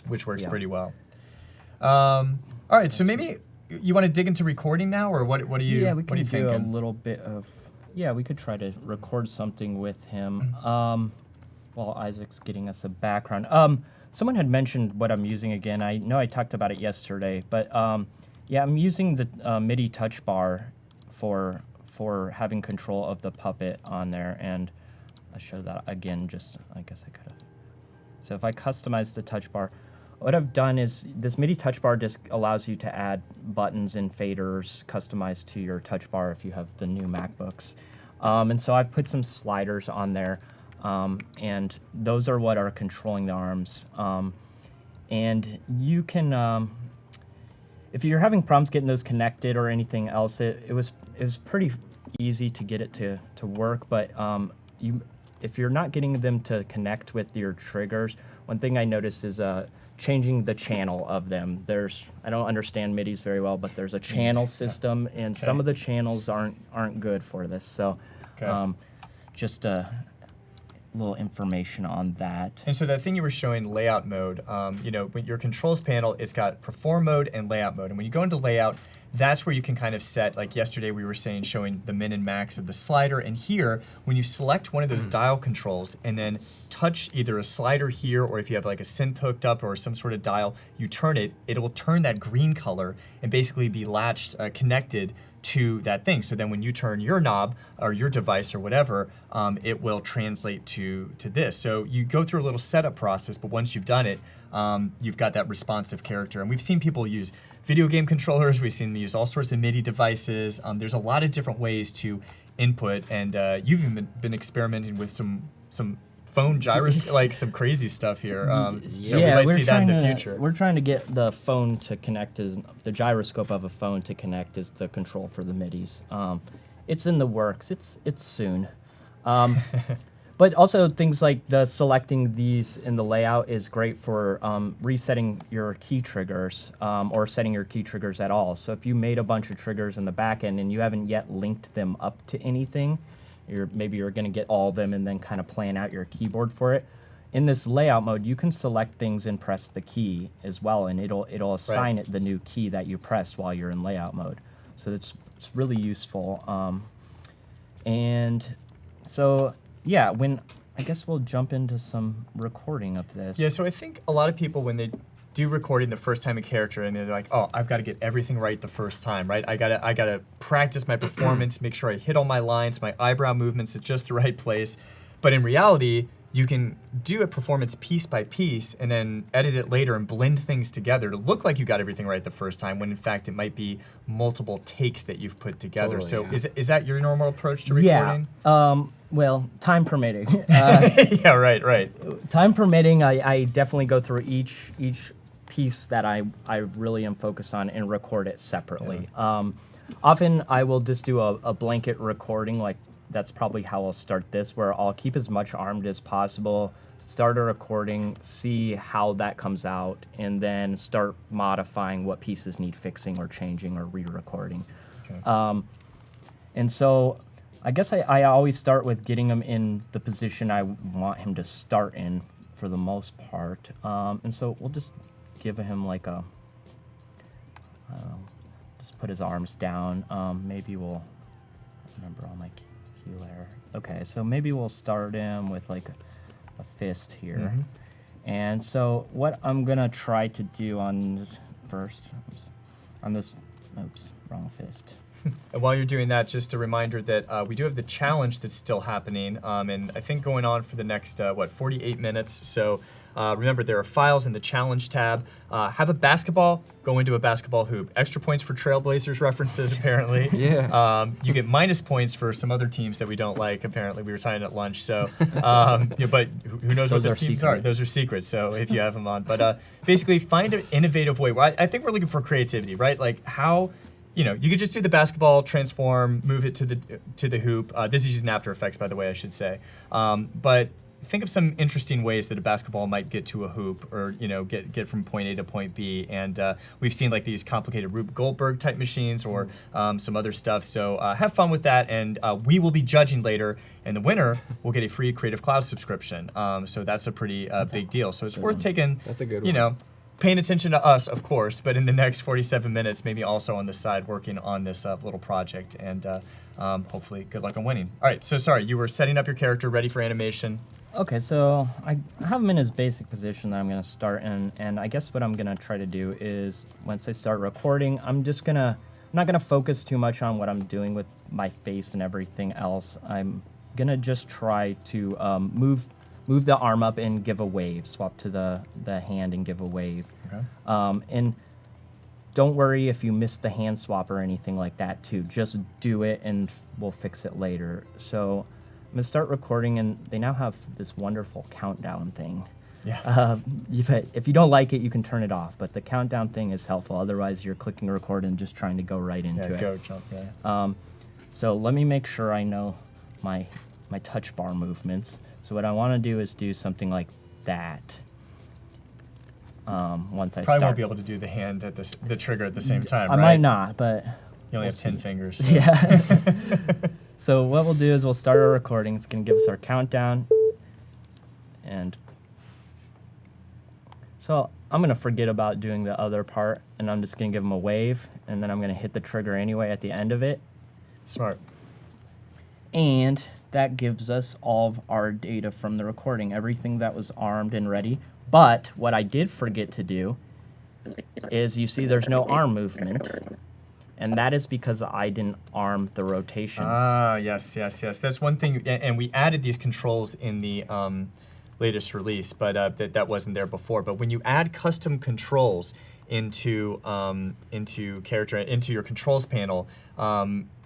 Which works Yeah. pretty well. All right, so maybe you want to dig into recording now, or what are you? Yeah, we what are you can do a thinking? little bit of. Yeah, we could try to record something with him while Isaac's getting us a background. Someone had mentioned what I'm using again. I know I talked about it yesterday, but yeah, I'm using the MIDI touch bar for having control of the puppet on there, and I'll show that again. Just I guess I could have. So if I customize the touch bar, what I've done is this MIDI touch bar just allows you to add buttons and faders customized to your touch bar if you have the new MacBooks. And so I've put some sliders on there, and those are what are controlling the arms. And you can, if you're having problems getting those connected or anything else, it was pretty easy to get it to work, but if you're not getting them to connect with your triggers, one thing I noticed is changing the channel of them. I don't understand MIDIs very well, but there's a channel system, and some of the channels aren't good for this. So just a little information on that. And so that thing you were showing, layout mode, you know, when your controls panel, it's got perform mode and layout mode. And when you go into layout, that's where you can kind of set, like yesterday we were saying, showing the min and max of the slider. And here, when you select one of those dial controls and then touch either a slider here, or if you have like a synth hooked up or some sort of dial, you turn it, it will turn that green color and basically be latched, connected to that thing. So then when you turn your knob or your device or whatever, it will translate to this. So you go through a little setup process, but once you've done it, you've got that responsive character. And we've seen people use video game controllers. We've seen them use all sorts of MIDI devices. There's a lot of different ways to input, and you've even been experimenting with some phone gyroscope, like some crazy stuff here. So we might see that in the future. We're trying to get the phone to connect the gyroscope of a phone to connect as the control for the MIDIs. It's in the works. It's soon. But also things like the selecting these in the layout is great for resetting your key triggers or setting your key triggers at all. So if you made a bunch of triggers in the back end and you haven't yet linked them up to anything, maybe you're going to get all of them and then kind of plan out your keyboard for it. In this layout mode, you can select things and press the key as well, and it'll assign it the new key that you pressed while you're in layout mode. So it's really useful. And so yeah, when I guess we'll jump into some recording of this. Yeah, so I think a lot of people, when they do recording the first time a character, and they're like, oh, I've got to get everything right the first time, right? I gotta practice my performance, make sure I hit all my lines, my eyebrow movements at just the right place. But in reality, you can do a performance piece by piece and then edit it later and blend things together to look like you got everything right the first time, when in fact it might be multiple takes that you've put together. Totally, So is that your normal approach to recording? Yeah. Well, time permitting. Yeah, right. Time permitting, I definitely go through each piece that I really am focused on and record it separately. Yeah. Often I will just do a blanket recording, like that's probably how I'll start this, where I'll keep as much armed as possible, start a recording, see how that comes out, and then start modifying what pieces need fixing or changing or re-recording. Okay. And so I guess I always start with getting him in the position I want him to start in for the most part. And so we'll just give him like a, just put his arms down. Maybe we'll, remember all my key layer. Okay, so maybe we'll start him with like a fist here. Mm-hmm. And so what I'm gonna try to do on this first, oops, wrong fist. And while you're doing that, just a reminder that we do have the challenge that's still happening, and I think going on for the next, 48 minutes. So remember, there are files in the challenge tab. Have a basketball, go into a basketball hoop. Extra points for Trailblazers references, apparently. Yeah. You get minus points for some other teams that we don't like, apparently. We were talking at lunch. So, yeah, but who knows what those teams are? Those are secrets, so if you have them on. But basically, find an innovative way. I think we're looking for creativity, right? Like how... You know, you could just do the basketball, transform, move it to the hoop. This is using After Effects, by the way, I should say. But think of some interesting ways that a basketball might get to a hoop, or get from point A to point B. And we've seen like these complicated Rube Goldberg type machines, or some other stuff. So have fun with that, and we will be judging later. And the winner will get a free Creative Cloud subscription. So that's a pretty big deal. So it's worth taking. That's a good one. Paying attention to us, of course, but in the next 47 minutes, maybe also on the side working on this little project, and hopefully good luck on winning. All right, so sorry, you were setting up your character ready for animation. Okay, so I have him in his basic position that I'm going to start in, and I guess what I'm going to try to do is, once I start recording, I'm not going to focus too much on what I'm doing with my face and everything else. I'm going to just try to move the arm up and give a wave. Swap to the hand and give a wave. Okay. And don't worry if you miss the hand swap or anything like that too. Just do it and we'll fix it later. So I'm gonna start recording, and they now have this wonderful countdown thing. Yeah. If you don't like it, you can turn it off, but the countdown thing is helpful. Otherwise, you're clicking record and just trying to go right into it. Go jump, yeah. So let me make sure I know my touch bar movements. So what I want to do is do something like that. Once I Probably won't be able to do the hand at the trigger at the same time, right? I might not, but You only have 10 fingers. So. Yeah. So what we'll do is we'll start our recording. It's going to give us our countdown. And so I'm going to forget about doing the other part, and I'm just going to give them a wave, and then I'm going to hit the trigger anyway at the end of it. Smart. And that gives us all of our data from the recording, everything that was armed and ready. But what I did forget to do is, you see there's no arm movement, and that is because I didn't arm the rotations. Ah, yes. That's one thing, and we added these controls in the latest release, but that wasn't there before. But when you add custom controls into your controls panel,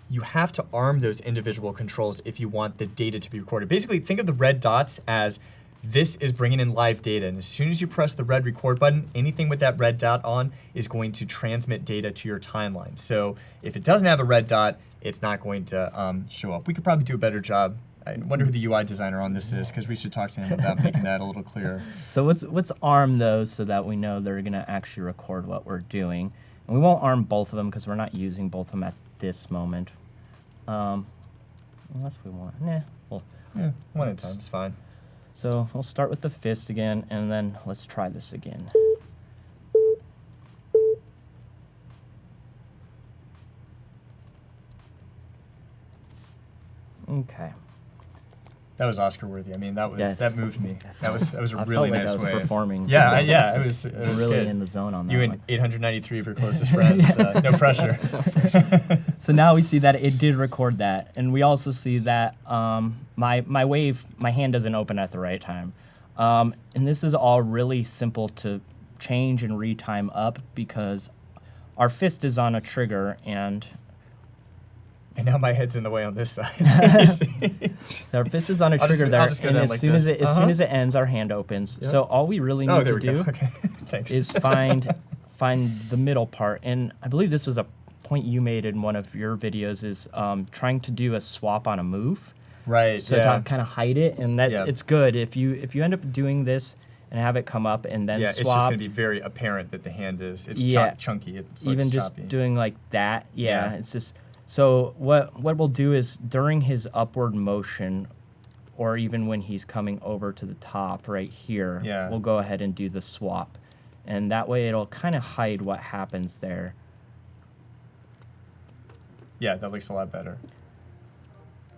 you have to arm those individual controls if you want the data to be recorded. Basically, think of the red dots as this is bringing in live data, and as soon as you press the red record button, anything with that red dot on is going to transmit data to your timeline. So if it doesn't have a red dot, it's not going to show up. We could probably do a better job. I wonder who the UI designer on this is, because we should talk to him about making that a little clearer. So let's arm those so that we know they're going to actually record what we're doing. And we won't arm both of them because we're not using both of them at this moment. Unless we want. Nah. Yeah, one at a time is fine. So we'll start with the fist again, and then let's try this again. Okay. That was Oscar worthy. I mean, Yes. that moved me. That was a I really felt like nice I was way. performing. Yeah, it was really good. in the zone on that You one. and 893 of your closest friends. No pressure. So now we see that it did record that, and we also see that my hand doesn't open at the right time, and this is all really simple to change and retime up because our fist is on a trigger and now my head's in the way on this side. You see? our fist is on a I'll trigger just- there, I'll just go and down as like soon this. as soon as it ends, our hand opens. Yep. So all we really Oh, need there to we do go. Okay, thanks. is find the middle part, and I believe this was a point you made in one of your videos is trying to do a swap on a move. Right. So yeah. to kind of hide it, and that Yeah. it's good if you end up doing this and have it come up and then Yeah, swap. it's just going to be very apparent that the hand is chunky. It's even like just choppy. doing like that. Yeah, Yeah. it's just so what we'll do is during his upward motion, or even when he's coming over to the top right here, Yeah. we'll go ahead and do the swap, and that way it'll kind of hide what happens there. Yeah, that looks a lot better.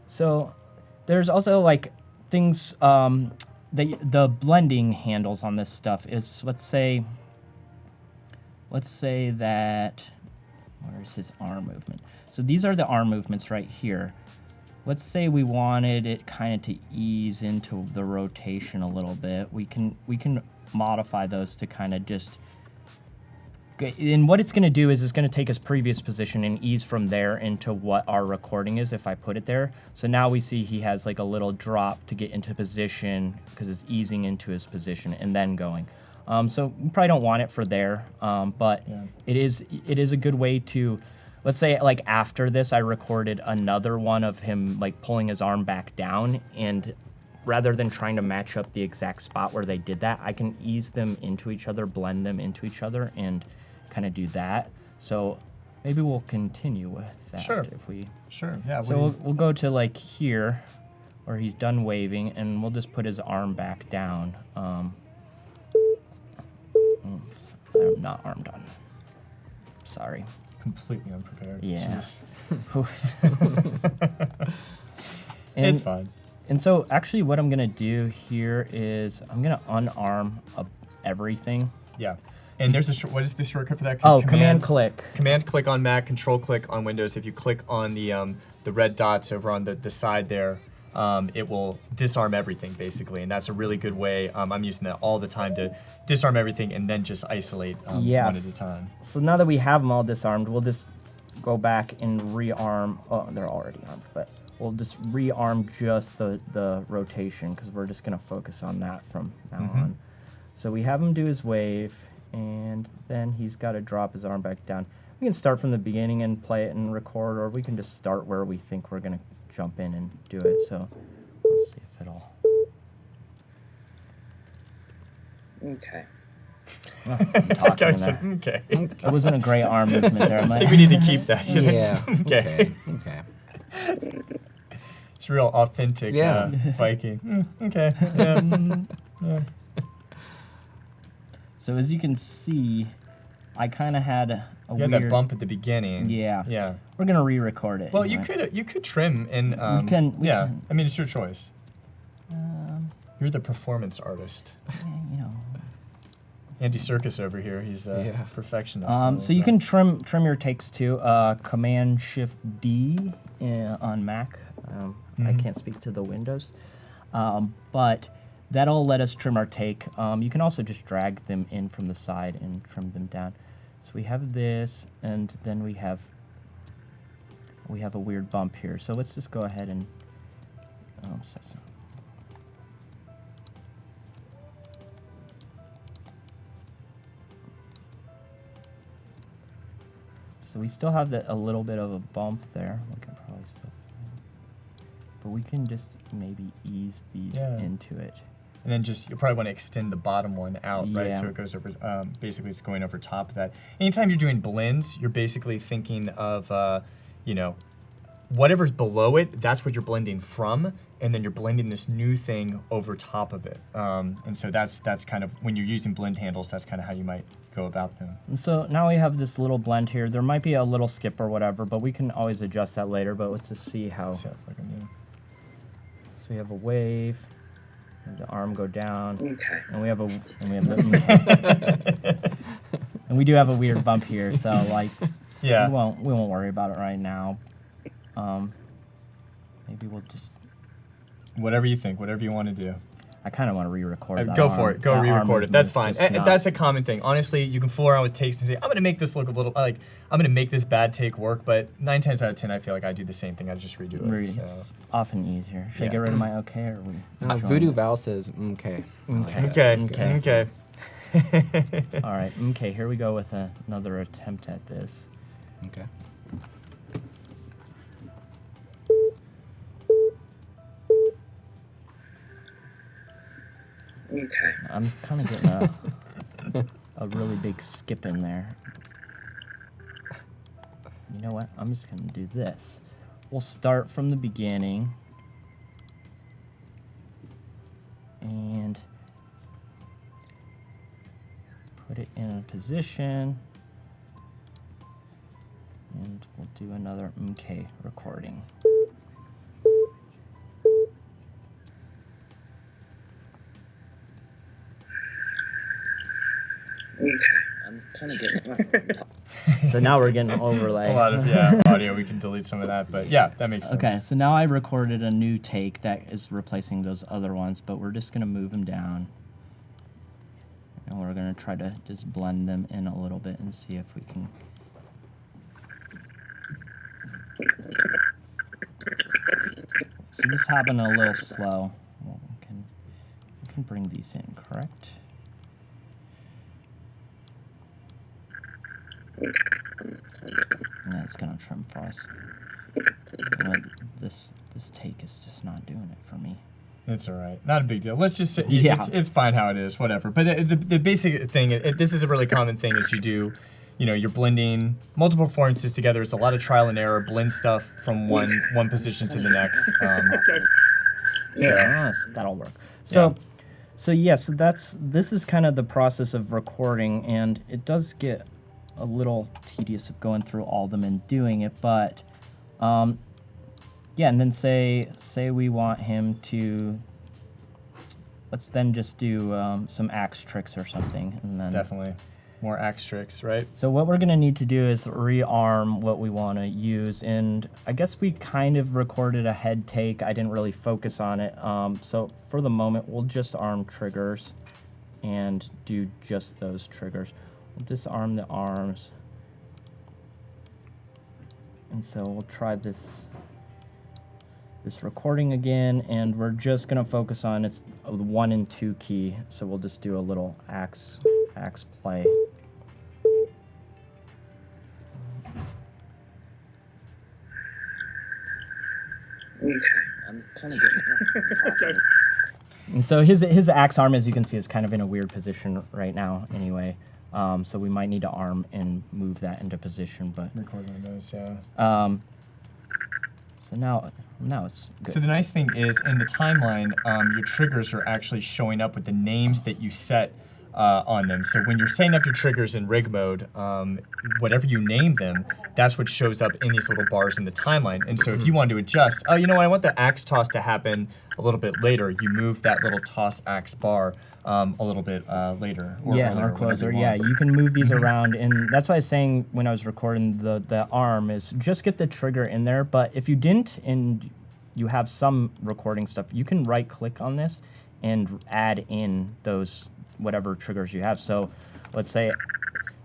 So there's also like things the blending handles on this stuff is let's say that where's his arm movement? So these are the arm movements right here. Let's say we wanted it kind of to ease into the rotation a little bit. We can modify those to kind of just. And what it's going to do is it's going to take his previous position and ease from there into what our recording is if I put it there. So now we see he has like a little drop to get into position because it's easing into his position and then going. So we probably don't want it for there, but Yeah. it is a good way to, let's say like after this I recorded another one of him like pulling his arm back down, and rather than trying to match up the exact spot where they did that, I can ease them into each other, blend them into each other, and kind of do that. So maybe we'll continue with that. Sure. If we. Sure. Yeah. So we'll go to like here, where he's done waving, and we'll just put his arm back down. I'm not armed on. Sorry. completely unprepared. Yeah. Jeez. It's fine. And so actually what I'm going to do here is I'm going to unarm everything. Yeah. And there's a what is the shortcut for that? Oh, command click. Command click on Mac, control click on Windows. If you click on the red dots over on the side there, it will disarm everything basically, and that's a really good way. I'm using that all the time to disarm everything and then just isolate one at a time. So now that we have them all disarmed, we'll just go back and rearm. Oh, they're already armed, but we'll just rearm just the rotation because we're just going to focus on that from now on. So we have him do his wave, and then he's got to drop his arm back down. We can start from the beginning and play it and record, or we can just start where we think we're going to jump in and do it. So let's see if it'll... Okay. Oh, I'm talking I said, there. okay. It wasn't a great arm movement there. I think we need to keep that. Yeah. Okay. Okay. It's real authentic Yeah. Viking. Okay. Yeah. Yeah. So as you can see, I kind of had a You had weird... that bump at the beginning. Yeah. Yeah. We're going to re-record it. Well, anyway. you could trim and We can. I mean, it's your choice. You're the performance artist. You know. Andy Serkis over here. He's a Yeah. perfectionist. So you can trim your takes too. Command Shift D on Mac. I can't speak to the Windows, but that'll let us trim our take. You can also just drag them in from the side and trim them down. So we have this, and then we have a weird bump here. So let's just go ahead and So we still have a little bit of a bump there. We can probably still, but we can just maybe ease these into it. And then you'll probably want to extend the bottom one out, right? Yeah. So it goes over, basically it's going over top of that. Anytime you're doing blends, you're basically thinking of, whatever's below it, that's what you're blending from, and then you're blending this new thing over top of it. And so that's kind of, when you're using blend handles, that's kind of how you might go about them. And so now we have this little blend here. There might be a little skip or whatever, but we can always adjust that later. But let's just see how. See how it's looking, yeah. So we have a wave, and the arm go down, Okay. and we have the and we do have a weird bump here. So like, Yeah. we won't worry about it right now. Maybe we'll just. Whatever you think, whatever you want to do. I kind of want to re-record that Go arm. for it. Go That arm re-record it. That's fine. movement's just That's not- a common thing. Honestly, you can fool around with takes and say, I'm going to make this look a little, like, I'm going to make this bad take work, but 9 times out of 10, I feel like I do the same thing. I just redo it. So. It's often easier. Should I Yeah. get rid of my okay, or are we? showing Voodoo it? Val says, okay. Okay. All right. Okay, here we go with another attempt at this. Okay. Okay. I'm kind of getting a really big skip in there. You know what? I'm just going to do this. We'll start from the beginning. And put it in a position. And we'll do another okay recording. Okay. I'm kind of getting. So now we're getting an overlay. A lot of audio. We can delete some of that, but yeah, that makes sense. Okay, so now I recorded a new take that is replacing those other ones, but we're just going to move them down. And we're going to try to just blend them in a little bit and see if we can. So this happened a little slow. Well, we can bring these in, correct? Yeah, it's gonna trim for us. You know, this take is just not doing it for me. It's all right. Not a big deal. Let's just say Yeah. it's fine how it is, whatever. But the basic thing, this is a really common thing, is you do, you're blending multiple performances together. It's a lot of trial and error, blend stuff from one position to the next. Yeah, that'll work. So, so this is kind of the process of recording, and it does get a little tedious of going through all of them and doing it, but yeah, and then say we want him to, let's then just do some axe tricks or something, and then Definitely. More axe tricks, right? So what we're gonna need to do is rearm what we wanna use, and I guess we kind of recorded a head take. I didn't really focus on it. So for the moment, we'll just arm triggers and do just those triggers. We'll disarm the arms. And so we'll try this recording again, and we're just gonna focus on the 1 and 2 key. So we'll just do a little axe play. Okay. I'm kind of getting. And so his axe arm, as you can see, is kind of in a weird position right now anyway. So we might need to arm and move that into position, but Record one of those, yeah. so now it's good. So the nice thing is, in the timeline, your triggers are actually showing up with the names that you set on them. So when you're setting up your triggers in rig mode, whatever you name them, that's what shows up in these little bars in the timeline. And so if you want to adjust, I want the axe toss to happen a little bit later, you move that little toss axe bar a little bit later. Yeah, earlier, or closer. whatever you Yeah, want. you can move these around, and that's why I was saying when I was recording the arm is just get the trigger in there. But if you didn't and you have some recording stuff, you can right click on this and add in those whatever triggers you have. So let's say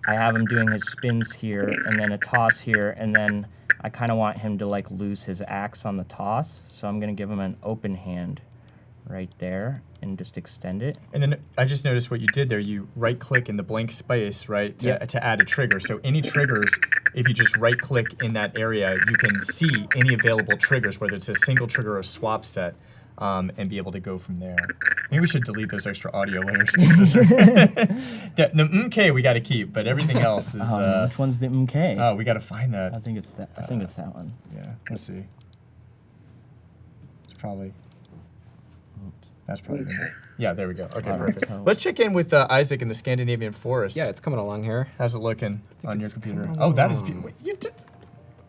I have him doing his spins here and then a toss here, and then I kind of want him to like lose his axe on the toss. So I'm gonna give him an open hand right there and just extend it. And then I just noticed what you did there. You right-click in the blank space, right, to add a trigger. So any triggers, if you just right-click in that area, you can see any available triggers, whether it's a single trigger or a swap set, and be able to go from there. Maybe we should delete those extra audio layers. The MK we got to keep, but everything else is. Which one's the MK? Oh, we got to find I that. think it's that. I think it's that one. Yeah, let's see. It's probably. That's probably. Okay. Yeah, there we go. Okay, All right, perfect. so- Let's check in with Isaac in the Scandinavian forest. Yeah, it's coming along here. How's it looking on your it's computer? coming Oh, that is along. beautiful.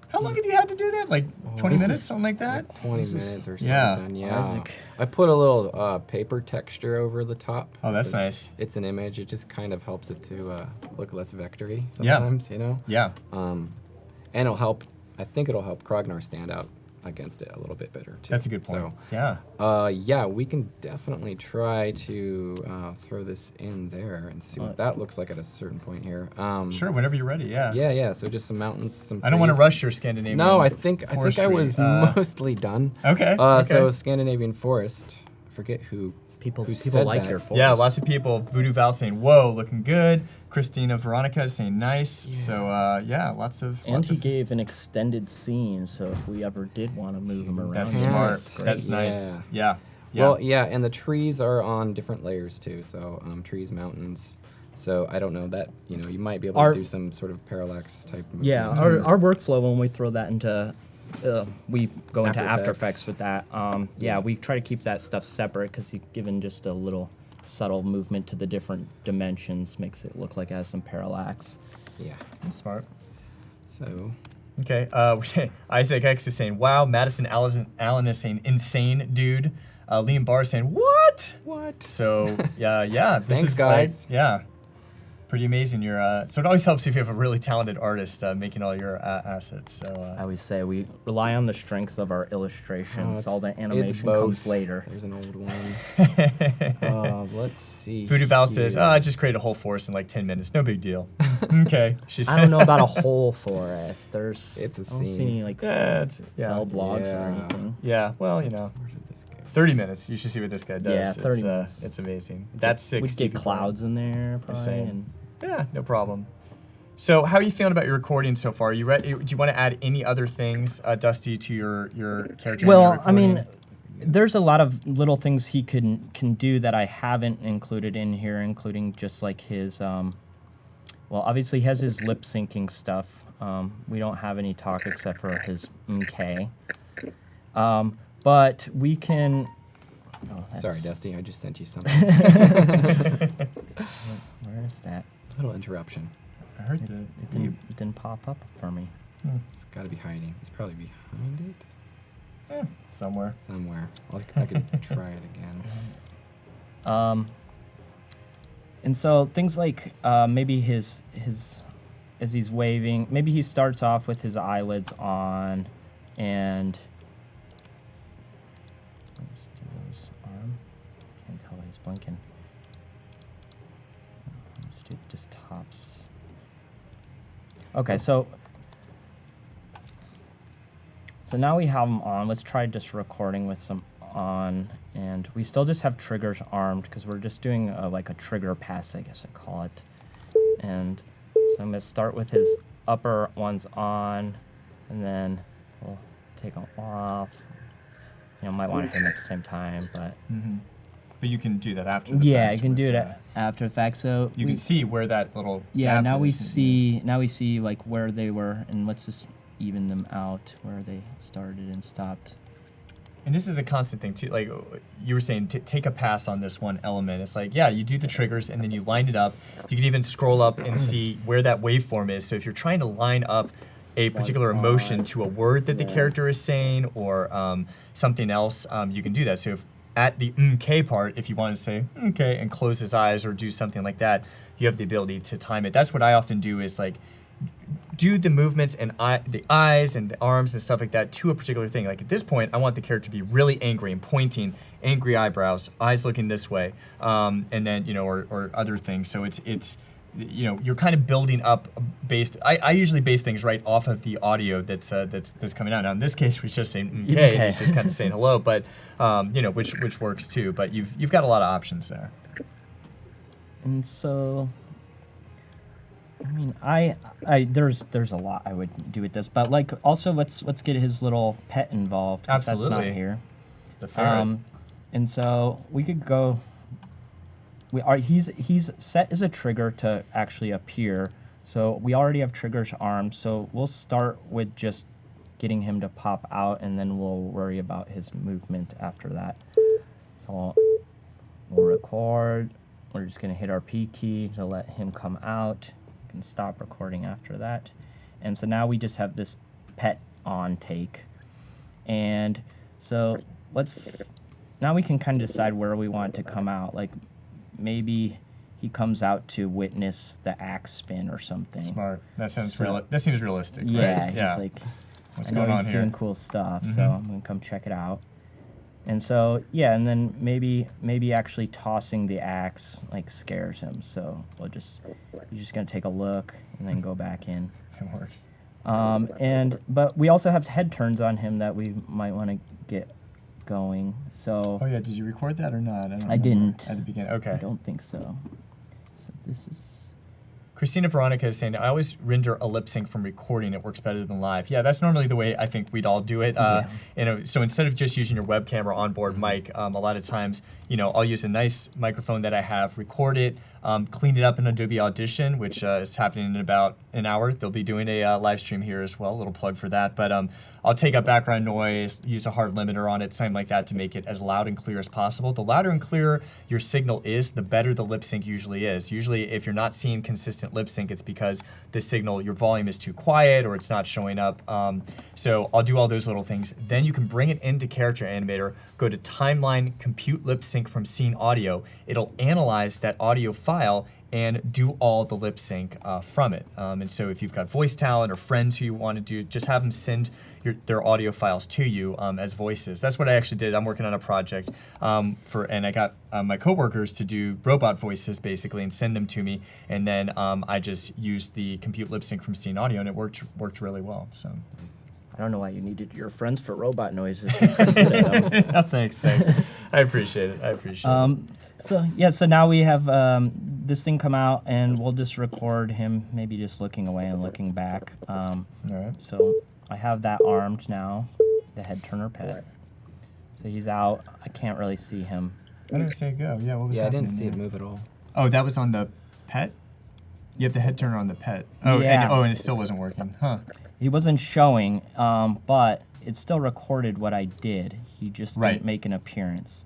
How long have you had to do that? Like 20 minutes, something like that? 20 minutes or Yeah. something. Yeah. Isaac. I put a little paper texture over the top. Oh, that's nice. It's an image. It just kind of helps it to look less vectory sometimes, you know? Yeah. And it'll help, I think it'll help Krognar stand out against it a little bit better, too. That's a good point. So, yeah. yeah, we can definitely try to throw this in there and see what that looks like at a certain point here. Sure, whenever you're ready, yeah. Yeah. So just some mountains, some I don't want to trees. rush your Scandinavian No, I think I forestry. was mostly done. Okay. So Scandinavian forest. I forget who People said like that. your forest. Yeah, lots of people. Voodoo Val saying, whoa, looking good. Christina Veronica saying nice. Yeah. So, yeah, lots of... And he gave an extended scene, so if we ever did want to move him around, That's Yeah, smart. that's great. That's nice. Yeah. Yeah. Well, yeah, and the trees are on different layers too. So trees, mountains. So I don't know that you might be able Our- to do some sort of parallax type. yeah, movement. our workflow when we throw that into, we go into After After Effects. Effects with that. Yeah, we try to keep that stuff separate because given just a little subtle movement to the different dimensions makes it look like it has some parallax. Yeah. Smart. So Okay. Isaac X is saying, wow. Madison Allen is saying, insane, dude. Liam Barr is saying, what? what? So, yeah. This Thanks, is guys. Like, yeah. Pretty amazing. So it always helps if you have a really talented artist making all your assets. So I always say we rely on the strength of our illustrations. it's- All the it's animation both. comes later. There's an old one. Let's see. Voodoo Val says, here. I just created a whole forest in like 10 minutes. No big deal. Okay. She said, I don't know about a whole forest. There's It's a I don't see scene. any like Yeah, felled logs or Yeah. anything. yeah. Well, Where did this go? 30 minutes. You should see what this guy does. Yeah, It's, 30 minutes. It's amazing. That's 60. We'd get clouds in there probably. Insane. And Yeah, no problem. So, how are you feeling about your recording so far? You ready? Do you want to add any other things, Dusty, to your character? well, animator I mean, recording? there's a lot of little things he can do that I haven't included in here, including just like his. Well, obviously he has his lip syncing stuff. We don't have any talk except for his MK. But we can. Oh, Sorry, that's- Dusty. I just sent you something. Where is that? Little interruption. I heard that. It didn't pop up for me. It's got to be hiding. It's probably behind it Somewhere. somewhere. I could try it again. And so things like maybe his as he's waving, maybe he starts off with his eyelids on, and let's do those arm. Can't tell he's blinking. Let's do just tops. Okay, so now we have them on. Let's try just recording with some on, and we still just have triggers armed because we're just doing like a trigger pass, I guess I call it. And so I'm gonna start with his upper ones on, and then we'll take them off. Might want to hit them at the same time, but But you can do that after the yeah, fact you can with, do it after the fact. So You can see where that little yeah, gap now we is. see like where they were, and let's just even them out where they started and stopped. And this is a constant thing too. Like you were saying, take a pass on this one element. It's like, yeah, you do the triggers and then you line it up. You can even scroll up and see where that waveform is. So if you're trying to line up a particular emotion to a word that the character is saying or something else, you can do that. So if at the MK part, if you want to say MK and close his eyes or do something like that, you have the ability to time it. That's what I often do is like do the movements and the eyes and the arms and stuff like that to a particular thing. Like at this point, I want the character to be really angry and pointing, angry eyebrows, eyes looking this way, and then or other things. So it's you're kind of building up based. I usually base things right off of the audio that's coming out. Now in this case, we're just saying okay, and he's just kind of saying hello, but which works too. But you've got a lot of options there. And so, I mean, there's a lot I would do with this, but like also let's get his little pet involved. 'Cause Absolutely. That's not here. The ferret. And so we could go. He's set as a trigger to actually appear. So we already have triggers armed. So we'll start with just getting him to pop out, and then we'll worry about his movement after that. So we'll record. We're just gonna hit our P key to let him come out. We can stop recording after that. And so now we just have this pet on take. And so now we can kind of decide where we want it to come out. Like maybe he comes out to witness the axe spin or something. Smart. That sounds that seems realistic. Yeah, right? he's like, what's I know going on he's here? doing cool stuff, so I'm gonna come check it out. And so yeah, and then maybe actually tossing the axe like scares him. So he's just gonna take a look and then go back in. It works. But we also have head turns on him that we might want to get going. So Oh yeah, did you record that or not? I don't I didn't. At the beginning. Okay. I don't think so. So this is. Christina Veronica is saying, I always render a lip sync from recording. It works better than live. Yeah, that's normally the way I think we'd all do it. So instead of just using your webcam or onboard mic, a lot of times, I'll use a nice microphone that I have, record it, clean it up in Adobe Audition, which is happening in about an hour. They'll be doing a live stream here as well, a little plug for that. But I'll take out background noise, use a hard limiter on it, something like that to make it as loud and clear as possible. The louder and clearer your signal is, the better the lip sync usually is. Usually if you're not seeing consistent lip sync, it's because the signal, your volume is too quiet or it's not showing up. So I'll do all those little things. Then you can bring it into Character Animator, go to Timeline, Compute Lip Sync from Scene Audio. It'll analyze that audio file and do all the lip sync from it. And so if you've got voice talent or friends who you want to do, just have them send their audio files to you as voices. That's what I actually did. I'm working on a project and I got my coworkers to do robot voices basically and send them to me. And then I just used the Compute Lip Sync from Scene Audio and it worked really well. So. I don't know why you needed your friends for robot noises. No, thanks. I appreciate it. So now we have this thing come out, and we'll just record him maybe just looking away and looking back. All right. So I have that armed now, the head turner pet. So he's out. I can't really see him. I didn't see it go. Yeah, what was Yeah, I happening didn't see there? it move at all. Oh, that was on the pet? You have the head turner on the pet. Oh, Yeah. and it still wasn't working. Huh. He wasn't showing, but it still recorded what I did. He just Right. didn't make an appearance.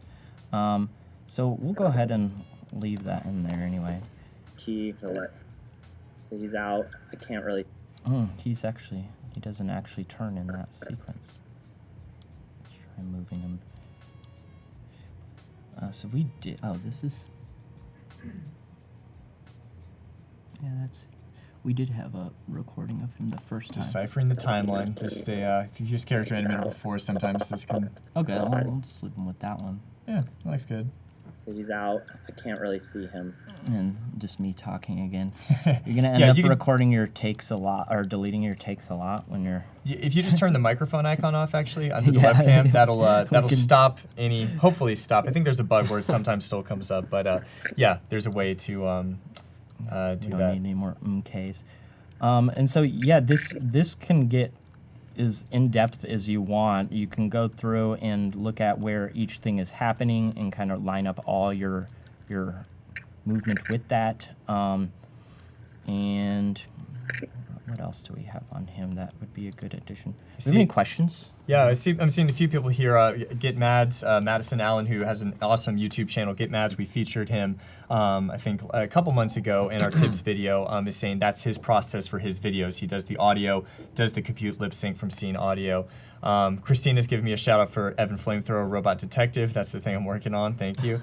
So we'll go ahead and leave that in there anyway. Key to let. So he's out. I can't really. He doesn't actually turn in that sequence. Let's try moving him. So we did, this is, we did have a recording of him the first time. Deciphering the timeline. This is if you've used Character Animator before, sometimes this can. Okay, I'll just leave him with that one. Yeah, that looks good. So he's out. I can't really see him. And just me talking again. You're gonna end up recording your takes a lot, or deleting your takes a lot when you're. If you just turn the microphone icon off, actually under the webcam, that'll stop any. Hopefully stop. I think there's a bug where it sometimes still comes up, but yeah, there's a way to do that. Don't need any more Ks. And so yeah, this can get as in depth as you want. You can go through and look at where each thing is happening and kind of line up all your movement with that. And what else do we have on him that would be a good addition? Do you have any questions? Yeah, I'm seeing a few people here. Get Mads, Madison Allen, who has an awesome YouTube channel, Get Mads. We featured him, I think, a couple months ago in our tips video. Is saying that's his process for his videos. He does the audio, does the compute lip sync from Scene Audio. Christina's giving me a shout out for Evan Flamethrower Robot Detective. That's the thing I'm working on. Thank you.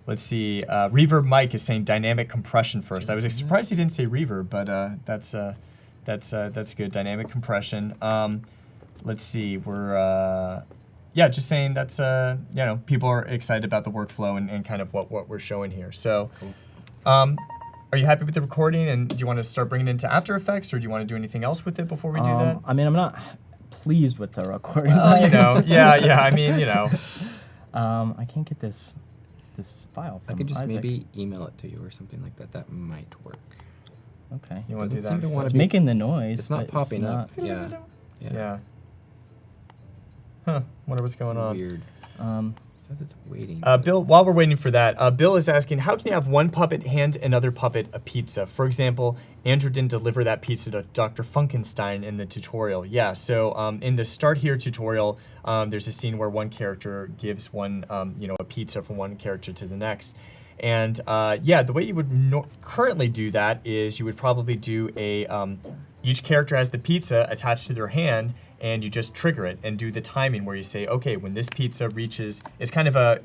Let's see. Reverb Mike is saying dynamic compression first. I was surprised he didn't say reverb, but that's good. Dynamic compression. Let's see. We're just saying that's people are excited about the workflow and kind of what we're showing here. So, are you happy with the recording? And do you want to start bringing it into After Effects, or do you want to do anything else with it before we do that? I mean, I'm not pleased with the recording. I mean, I can't get this file from I could just Isaac. maybe email it to you or something like that. That might work. Okay. You want to do Doesn't that? seem to It's making the noise. It's not but popping up. not- Yeah. Huh. Wonder what's going on. Weird. Says it's waiting. Bill, while we're waiting for that, Bill is asking, how can you have one puppet hand another puppet a pizza? For example, Andrew didn't deliver that pizza to Dr. Funkenstein in the tutorial. Yeah, so in the Start Here tutorial, there's a scene where one character gives one, a pizza from one character to the next. And the way you would currently do that is you would probably do each character has the pizza attached to their hand, and you just trigger it and do the timing where you say, okay, when this pizza reaches, it's kind of a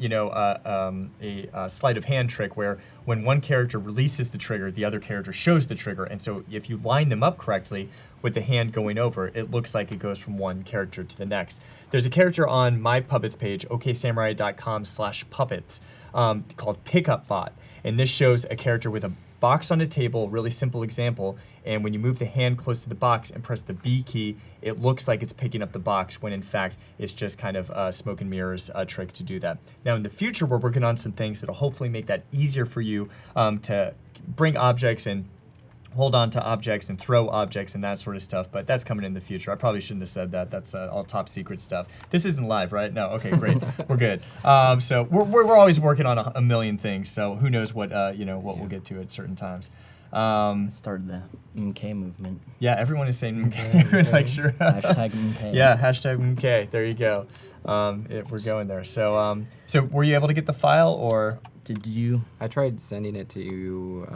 sleight of hand trick where when one character releases the trigger, the other character shows the trigger, and so if you line them up correctly with the hand going over, it looks like it goes from one character to the next. There's a character on my puppets page, oksamurai.com/puppets, called Pickup Bot, and this shows a character with a box on a table, really simple example, and when you move the hand close to the box and press the B key, it looks like it's picking up the box when in fact it's just kind of a smoke and mirrors trick to do that. Now in the future, we're working on some things that'll hopefully make that easier for you to bring objects and hold on to objects and throw objects and that sort of stuff, but that's coming in the future. I probably shouldn't have said that. That's all top secret stuff. This isn't live, right? No, okay, great. We're good. So we're always working on a million things, so who knows what we'll get to at certain times. Started the MK movement. Yeah, everyone is saying MK. Everyone's like, sure. Hashtag MK. Yeah, hashtag MK. There you go. We're going there. So were you able to get the file, or? Did you? I tried sending it to you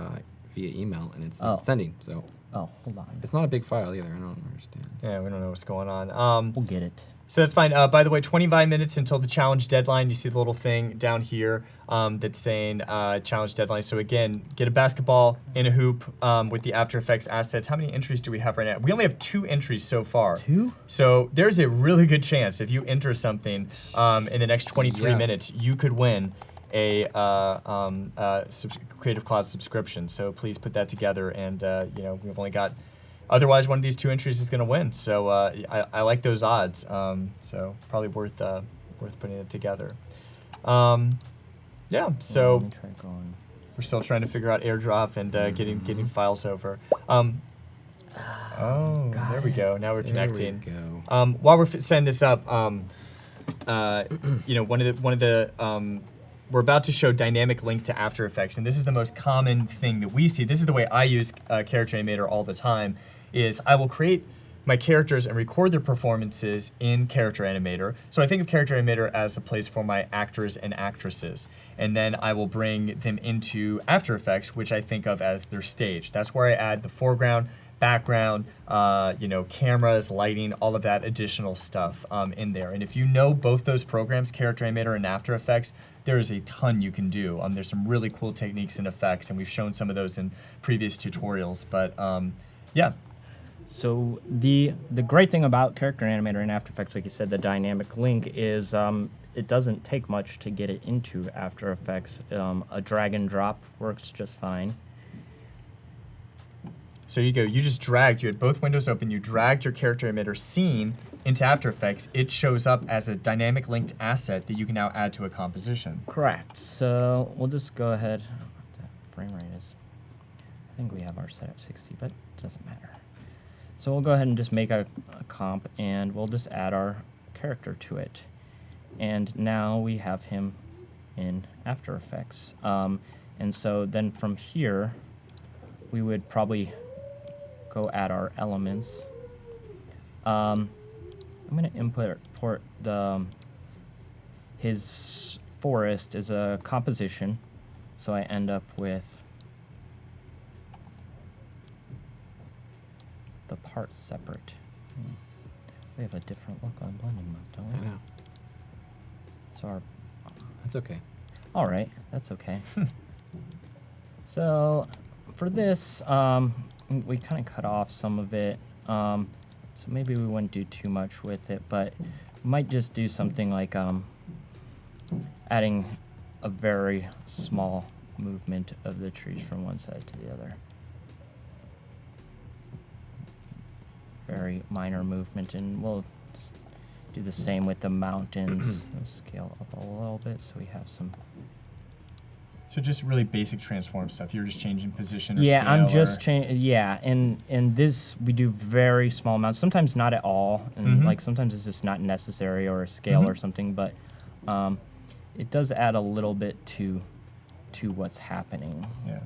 via email, and it's not sending. So. Oh, hold on. It's not a big file either. I don't understand. Yeah, we don't know what's going on. We'll get it. So that's fine. By the way, 25 minutes until the challenge deadline. You see the little thing down here that's saying challenge deadline. So again, get a basketball in a hoop with the After Effects assets. How many entries do we have right now? We only have 2 entries so far. 2? So there's a really good chance if you enter something in the next 23 minutes, you could win a Creative Cloud subscription. So please put that together, and we've only got. Otherwise, one of these 2 entries is going to win. So I like those odds. So probably worth putting it together. Yeah. So we're still trying to figure out AirDrop and getting files over. There we go. Now we're connecting. There we go. While we're setting this up, one of the we're about to show dynamic link to After Effects, and this is the most common thing that we see. This is the way I use Character Animator all the time, is I will create my characters and record their performances in Character Animator. So I think of Character Animator as a place for my actors and actresses, and then I will bring them into After Effects, which I think of as their stage. That's where I add the foreground, background, cameras, lighting, all of that additional stuff in there. And if you know both those programs, Character Animator and After Effects, there is a ton you can do. There's some really cool techniques and effects, and we've shown some of those in previous tutorials. But yeah. So the great thing about Character Animator and After Effects, like you said, the dynamic link is it doesn't take much to get it into After Effects. A drag and drop works just fine. So you just dragged, you had both windows open, you dragged your Character Animator scene into After Effects. It shows up as a dynamic linked asset that you can now add to a composition. Correct. So we'll just go ahead. What the frame rate is. I think we have our set at 60, but it doesn't matter. So we'll go ahead and just make a comp, and we'll just add our character to it. And now we have him in After Effects. And so then from here, we would probably go add our elements. I'm going to import his forest as a composition, so I end up with the parts separate. We have a different look on blending mode, don't we? I know. So That's okay. all right, that's okay. So for this, we kind of cut off some of it. So maybe we wouldn't do too much with it, but we might just do something like adding a very small movement of the trees from one side to the other. Very minor movement, and we'll just do the same with the mountains. We'll scale up a little bit so we have some. So just really basic transform stuff. You're just changing position or Yeah, scale. I'm just changing. Yeah, and this we do very small amounts. Sometimes not at all, and like sometimes it's just not necessary or a scale or something. But it does add a little bit to what's happening. Yeah.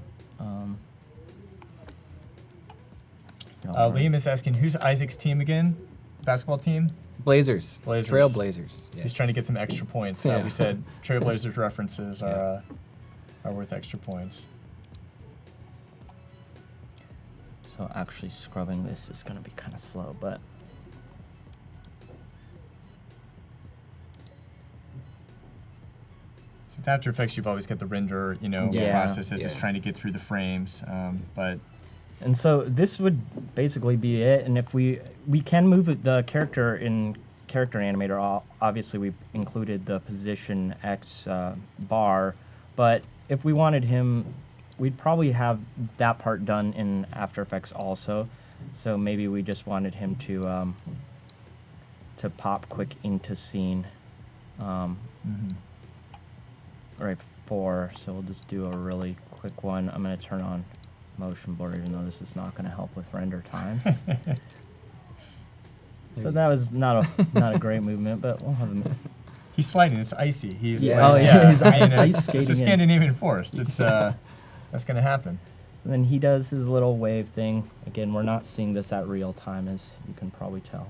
Right. Liam is asking, who's Isaac's team again? Basketball team? Blazers. Blazers. Trailblazers. Yes. He's trying to get some extra points. Yeah. We said Trailblazers references are worth extra points. So actually scrubbing this is going to be kind of slow, but So with After Effects, you've always got the render, Yeah. process as it's Yeah. trying to get through the frames. But And so this would basically be it. And if we can move the character in Character Animator, obviously we included the position X bar, but if we wanted him, we'd probably have that part done in After Effects also. So maybe we just wanted him to pop quick into scene right before. So we'll just do a really quick one. I'm going to turn on motion blur, even though this is not going to help with render times. So that was not a great movement, but we'll have him. he's sliding. It's icy. He's Yeah. like, Oh, yeah, he's I mean, ice it's skating a in. Scandinavian forest. It's that's going to happen. So then he does his little wave thing. Again, we're not seeing this at real time, as you can probably tell.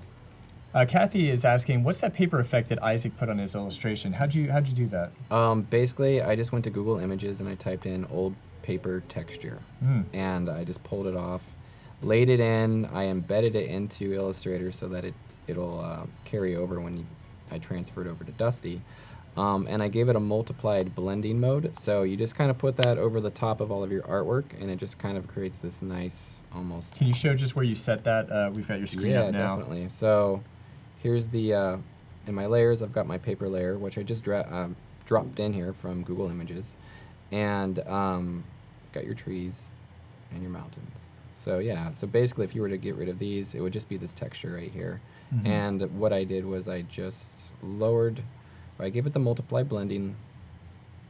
Kathy is asking, what's that paper effect that Isaac put on his illustration? How'd you do that? Basically, I just went to Google Images and I typed in old paper texture, and I just pulled it off, laid it in. I embedded it into Illustrator so that it'll carry over when I transfer it over to Dusty. And I gave it a multiplied blending mode, so you just kind of put that over the top of all of your artwork, and it just kind of creates this nice, almost... Can you show just where you set that? We've got your screen up now. Yeah, definitely. So here's the, in my layers, I've got my paper layer, which I just dropped in here from Google Images, and got your trees and your mountains. So yeah, so basically if you were to get rid of these, it would just be this texture right here. And what I did was I just I gave it the multiply blending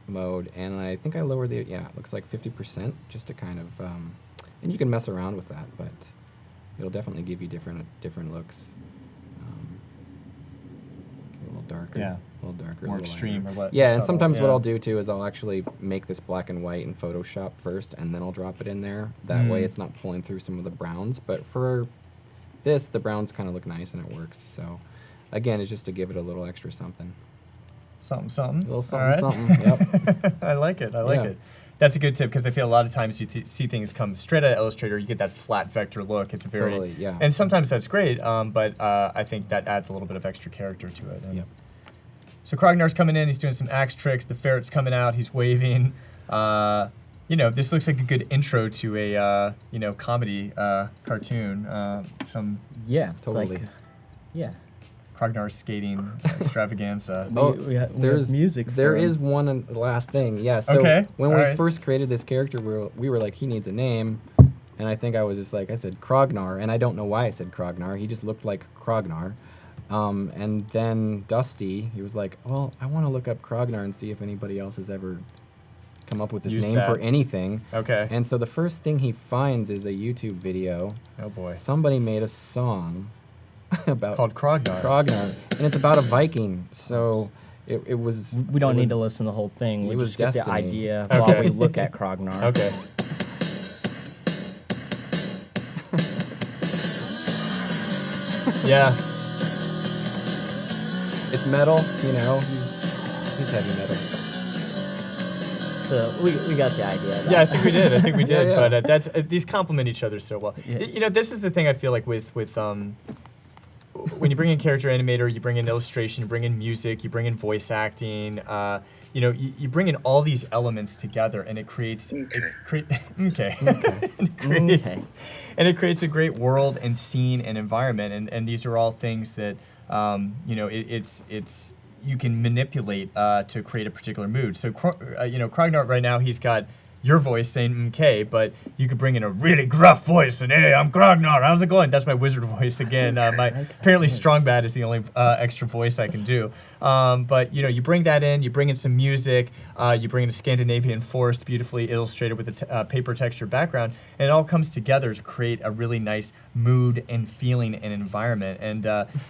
mode, and I think I lowered the, it looks like 50%, just to kind of, and you can mess around with that, but it'll definitely give you different looks. A little darker, Yeah. a little darker, More a little extreme lighter. or what? Yeah, and subtle, sometimes what yeah. I'll do too is I'll actually make this black and white in Photoshop first, and then I'll drop it in there. That way it's not pulling through some of the browns, but for this, the browns kind of look nice and it works. So again, it's just to give it a little extra something. Something. A little something, All right. something. Yep. I like it. I like Yeah. it. That's a good tip because I feel a lot of times you see things come straight out of Illustrator. You get that flat vector look. It's a very Totally, yeah. And sometimes that's great, but I think that adds a little bit of extra character to it. And Yep. So Krognar's coming in. He's doing some axe tricks. The ferret's coming out. He's waving. This looks like a good intro to a comedy cartoon. Yeah, Totally. Yeah. Krognar's skating extravaganza. We have music There for him. is one last thing. Yeah. So Okay, when we alright. first created this character, we were like, he needs a name, and I think I was just like, I said Krognar, and I don't know why I said Krognar. He just looked like Krognar. And then Dusty, he was like, well, I want to look up Krognar and see if anybody else has ever come up with this Use name that. for anything. Okay. And so the first thing he finds is a YouTube video. Oh boy. Somebody made a song about Called Krognar. Krognar, and it's about a Viking. So it was. We don't it need was- to listen to the whole thing. We it was just get the destiny. idea Okay. while we look at Krognar. Okay. Yeah. It's metal, he's heavy metal. So we got the idea. Yeah, I think we did. I think we did. yeah. But that's these complement each other so well. Yeah. This is the thing I feel like with when you bring in character animator, you bring in illustration, you bring in music, you bring in voice acting. You bring in all these elements together, and it creates and it creates a great world and scene and environment. And these are all things that it's you can manipulate to create a particular mood. So Krognar right now, he's got your voice saying "okay," but you could bring in a really gruff voice and "Hey, I'm Krognar. How's it going?" That's my wizard voice again. Apparently Strongbad is the only extra voice I can do. But you bring that in. You bring in some music. You bring in a Scandinavian forest, beautifully illustrated with a paper texture background, and it all comes together to create a really nice mood and feeling and environment. And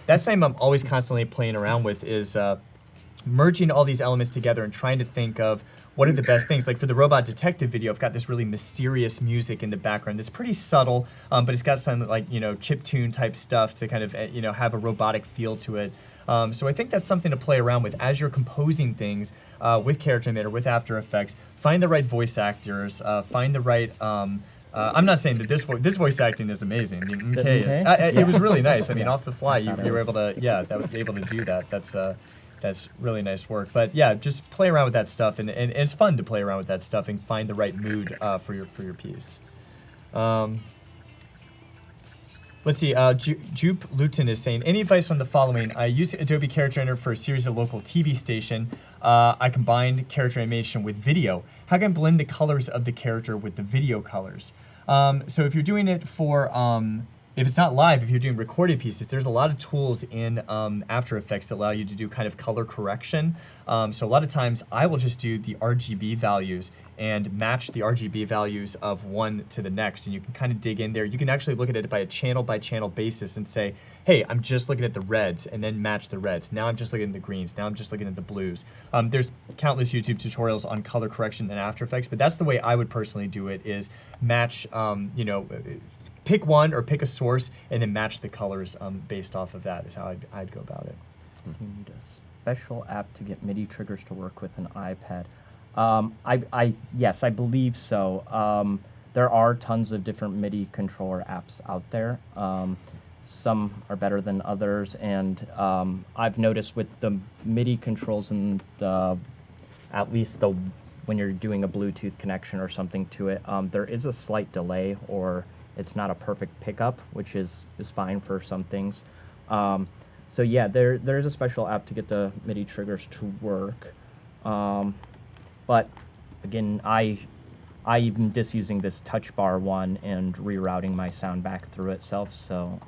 that's something I'm always constantly playing around with is merging all these elements together and trying to think of what are the best things. Like for the Robot Detective video, I've got this really mysterious music in the background that's pretty subtle, but it's got some chiptune type stuff to kind of have a robotic feel to it. So I think that's something to play around with as you're composing things with Character Animator, with After Effects. Find the right voice actors, find the right. I'm not saying that this voice acting is amazing. I mean, it was really nice. I mean, off the fly, you were able to do that. That's That's really nice work. But yeah, just play around with that stuff, and it's fun to play around with that stuff and find the right mood for your piece. Let's see, Jupe Luton is saying, any advice on the following? I use Adobe Character Animator for a series of local TV station. I combined character animation with video. How can I blend the colors of the character with the video colors? So if you're doing it for, if it's not live, if you're doing recorded pieces, there's a lot of tools in After Effects that allow you to do kind of color correction. So a lot of times I will just do the RGB values and match the RGB values of one to the next, and you can kind of dig in there. You can actually look at it by channel basis and say, hey, I'm just looking at the reds, and then match the reds. Now I'm just looking at the greens. Now I'm just looking at the blues. There's countless YouTube tutorials on color correction in After Effects, but that's the way I would personally do it, is match, pick one or pick a source and then match the colors based off of that is how I'd go about it. You need a special app to get MIDI triggers to work with an iPad. Yes, I believe so. There are tons of different MIDI controller apps out there. Some are better than others, and I've noticed with the MIDI controls and at least when you're doing a Bluetooth connection or something to it, there is a slight delay, or it's not a perfect pickup, which is fine for some things. So yeah, there is a special app to get the MIDI triggers to work. But again, I'm just using this touch bar one and rerouting my sound back through itself. So.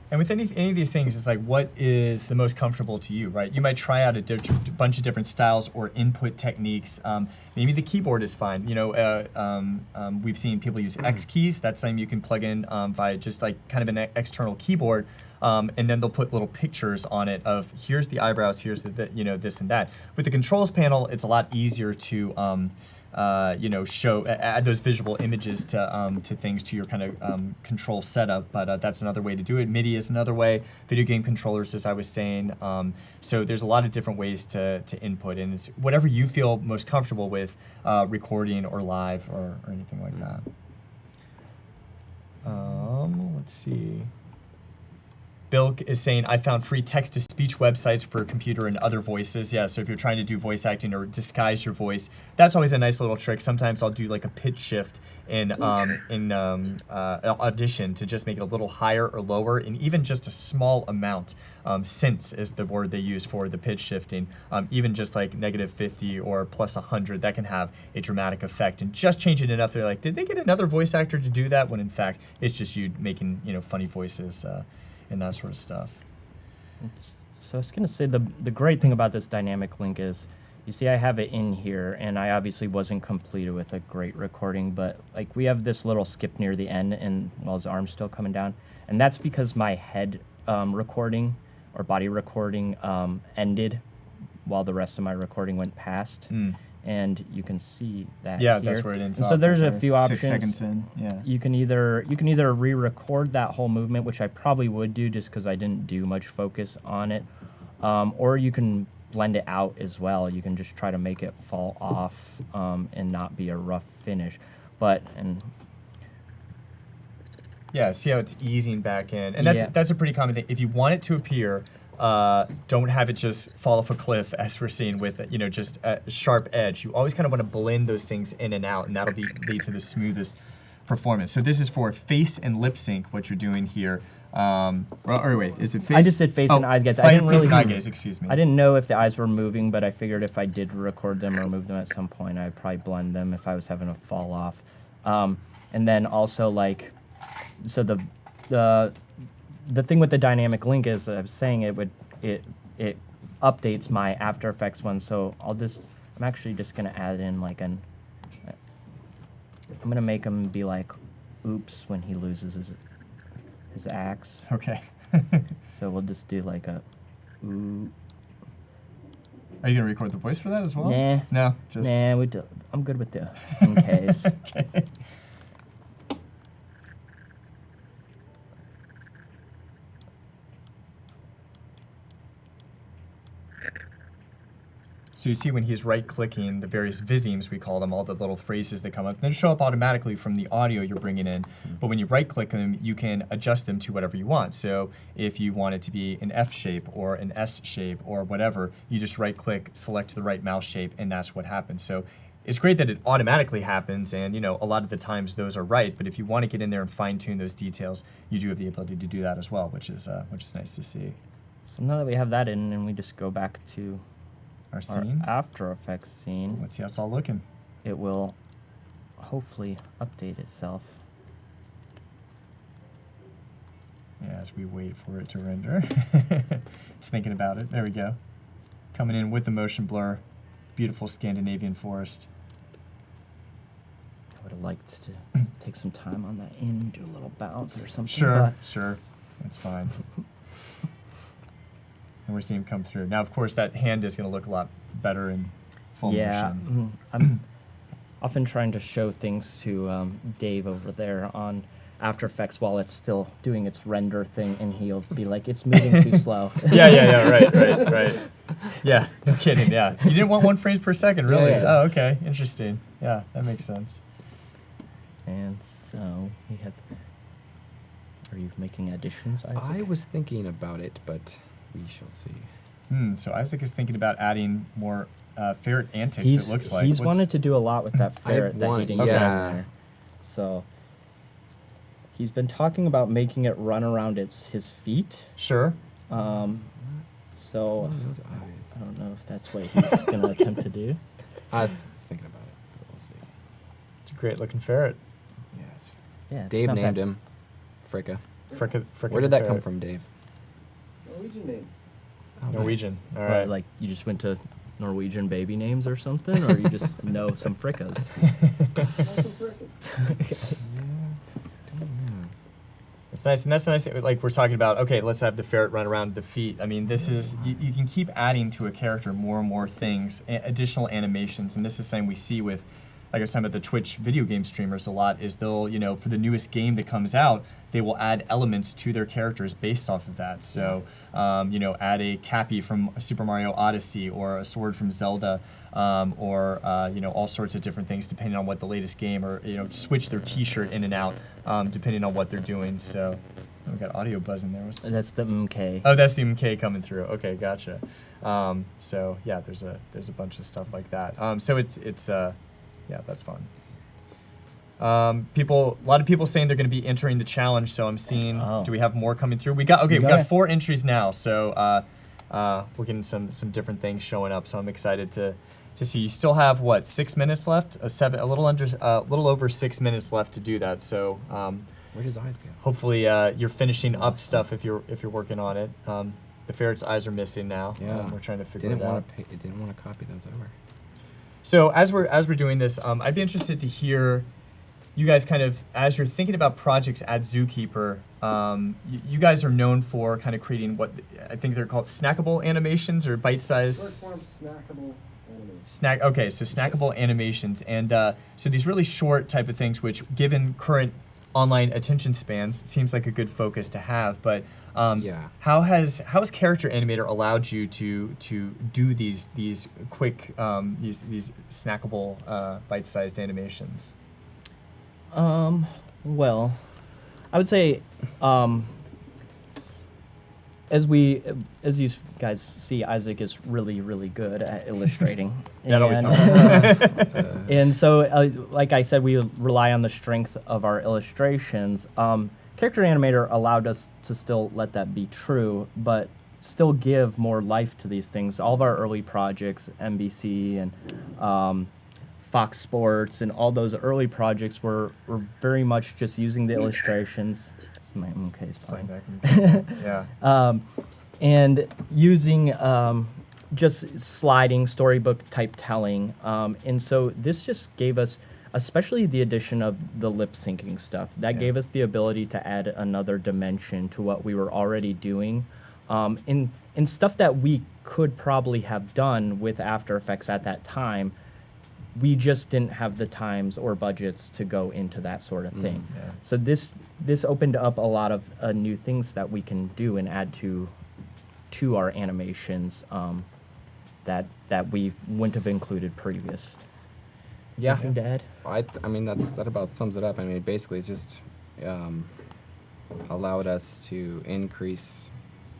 And with any of these things, it's like, what is the most comfortable to you, right? You might try out a bunch of different styles or input techniques. Maybe the keyboard is fine. We've seen people use X keys. That's something you can plug in via just like kind of an external keyboard, and then they'll put little pictures on it of here's the eyebrows, here's the this and that. With the controls panel, it's a lot easier to add those visual images to things, to your kind of control setup, but that's another way to do it. MIDI is another way. Video game controllers, as I was saying. So there's a lot of different ways to input, and it's whatever you feel most comfortable with, recording or live or anything like that. Let's see. Bill is saying, I found free text-to-speech websites for computer and other voices. Yeah, so if you're trying to do voice acting or disguise your voice, that's always a nice little trick. Sometimes I'll do like a pitch shift in Audition to just make it a little higher or lower, and even just a small amount. Synths is the word they use for the pitch shifting. Even just like -50 or +100, that can have a dramatic effect. And just change it enough, they're like, did they get another voice actor to do that? When in fact, it's just you making funny voices. And that sort of stuff. So I was going to say the great thing about this dynamic link is, you see I have it in here, and I obviously wasn't completed with a great recording, but like we have this little skip near the end, and while his arm's still coming down, and that's because my head recording or body recording ended while the rest of my recording went past. And you can see that yeah, here. That's where it ends. And so there's a few options. 6 seconds in. Yeah. You can either re-record that whole movement, which I probably would do just because I didn't do much focus on it, or you can blend it out as well. You can just try to make it fall off and not be a rough finish. Yeah, see how it's easing back in, and that's a pretty common thing. If you want it to appear. Don't have it just fall off a cliff, as we're seeing with just a sharp edge. You always kind of want to blend those things in and out, and that'll lead to the smoothest performance. So this is for face and lip sync. What you're doing here. Or wait, is it face? I just did face and eye gaze. I didn't face and eye gaze. Excuse me. I didn't know if the eyes were moving, but I figured if I did record them or move them at some point, I'd probably blend them if I was having a fall off. And then also the thing with the dynamic link is, I was saying it updates my After Effects one, so I'm actually just gonna add in I'm gonna make him be like, oops, when he loses his axe. Okay. So we'll just do like a, ooh. Are you gonna record the voice for that as well? Nah. No, I'm good with the in case. Okay. So you see when he's right-clicking, the various visemes, we call them, all the little phrases that come up, they show up automatically from the audio you're bringing in. But when you right-click them, you can adjust them to whatever you want. So if you want it to be an F shape or an S shape or whatever, you just right-click, select the right mouse shape, and that's what happens. So it's great that it automatically happens, and a lot of the times those are right. But if you want to get in there and fine-tune those details, you do have the ability to do that as well, which is nice to see. So now that we have that in, and we just go back to Our our scene. After Effects scene, Let's see how it's all looking. it will hopefully update itself. Yeah, as we wait for it to render. It's thinking about it. There we go. Coming in with the motion blur. Beautiful Scandinavian forest. I would have liked to take some time on that end, do a little bounce or something. Sure, sure. That's fine. And we're seeing him come through. Now, of course, that hand is going to look a lot better in full Yeah, motion. I'm often trying to show things to Dave over there on After Effects while it's still doing its render thing, and he'll be like, "It's moving too slow." Yeah, right. Yeah, no kidding, yeah. You didn't want 1 frame per second, really? Yeah. Oh, okay, interesting. Yeah, that makes sense. And so we have. Are you making additions, Isaac? I was thinking about it, but we shall see. So Isaac is thinking about adding more ferret antics, it looks like. He's What's- wanted to do a lot with that ferret that he wanted- didn't get in yeah. there. So he's been talking about making it run around his feet. Sure. So Those eyes. I don't know if that's what he's going to attempt to do. I was thinking about it, but we'll see. It's a great looking ferret. Yes. Yeah, it's Dave not named bad. him Fricka. Fricka Where did that come from, Dave? Norwegian name. Oh, Norwegian. nice. All Right, right. like you just went to Norwegian baby names or something, or you just know some frickas. It's nice, and that's nice. Like we're talking about, okay, let's have the ferret run around the feet. I mean, this is you can keep adding to a character more and more things, additional animations, and this is something we see with, like I was talking about the Twitch video game streamers a lot. Is they'll for the newest game that comes out, they will add elements to their characters based off of that. So add a Cappy from Super Mario Odyssey or a sword from Zelda. Or all sorts of different things depending on what the latest game, or switch their T-shirt in and out depending on what they're doing. So we got audio buzzing there. What's That's the MK. Oh, that's the MK coming through. Okay, gotcha. So yeah, there's a bunch of stuff like that. So it's yeah, that's fun. A lot of people saying they're going to be entering the challenge. So I'm seeing. Oh. Do we have more coming through? We got got it. 4 entries now. So we're getting some different things showing up. So I'm excited to see. You still have what, 6 minutes left? A little over 6 minutes left to do that. So Where does eyes go? hopefully you're finishing up stuff if you're working on it. The ferret's eyes are missing now. Yeah. We're trying to figure Didn't it out. want to didn't want to copy those over. So as we're doing this, I'd be interested to hear you guys kind of, as you're thinking about projects at Zookeeper, you guys are known for kind of creating what I think they're called snackable animations or bite-sized. Short form snackable animation. Snackable animations, and so these really short type of things, which given current online attention spans, seems like a good focus to have. But Yeah. how has Character Animator allowed you to do these quick these snackable bite-sized animations? Well, I would say, as you guys see, Isaac is really, really good at illustrating. That always And, helps. and so, like I said, we rely on the strength of our illustrations. Character Animator allowed us to still let that be true, but still give more life to these things. All of our early projects, NBC and Fox Sports, and all those early projects were very much just using the illustrations. Okay, it's fine. Yeah. And using just sliding storybook type telling. And so this just gave us, especially the addition of the lip syncing stuff, that gave us the ability to add another dimension to what we were already doing. In stuff that we could probably have done with After Effects at that time, we just didn't have the times or budgets to go into that sort of thing. Yeah. So this opened up a lot of new things that we can do and add to our animations. that we wouldn't have included previous. Yeah. Anything to add? I mean, that about sums it up. I mean, basically, it's just allowed us to increase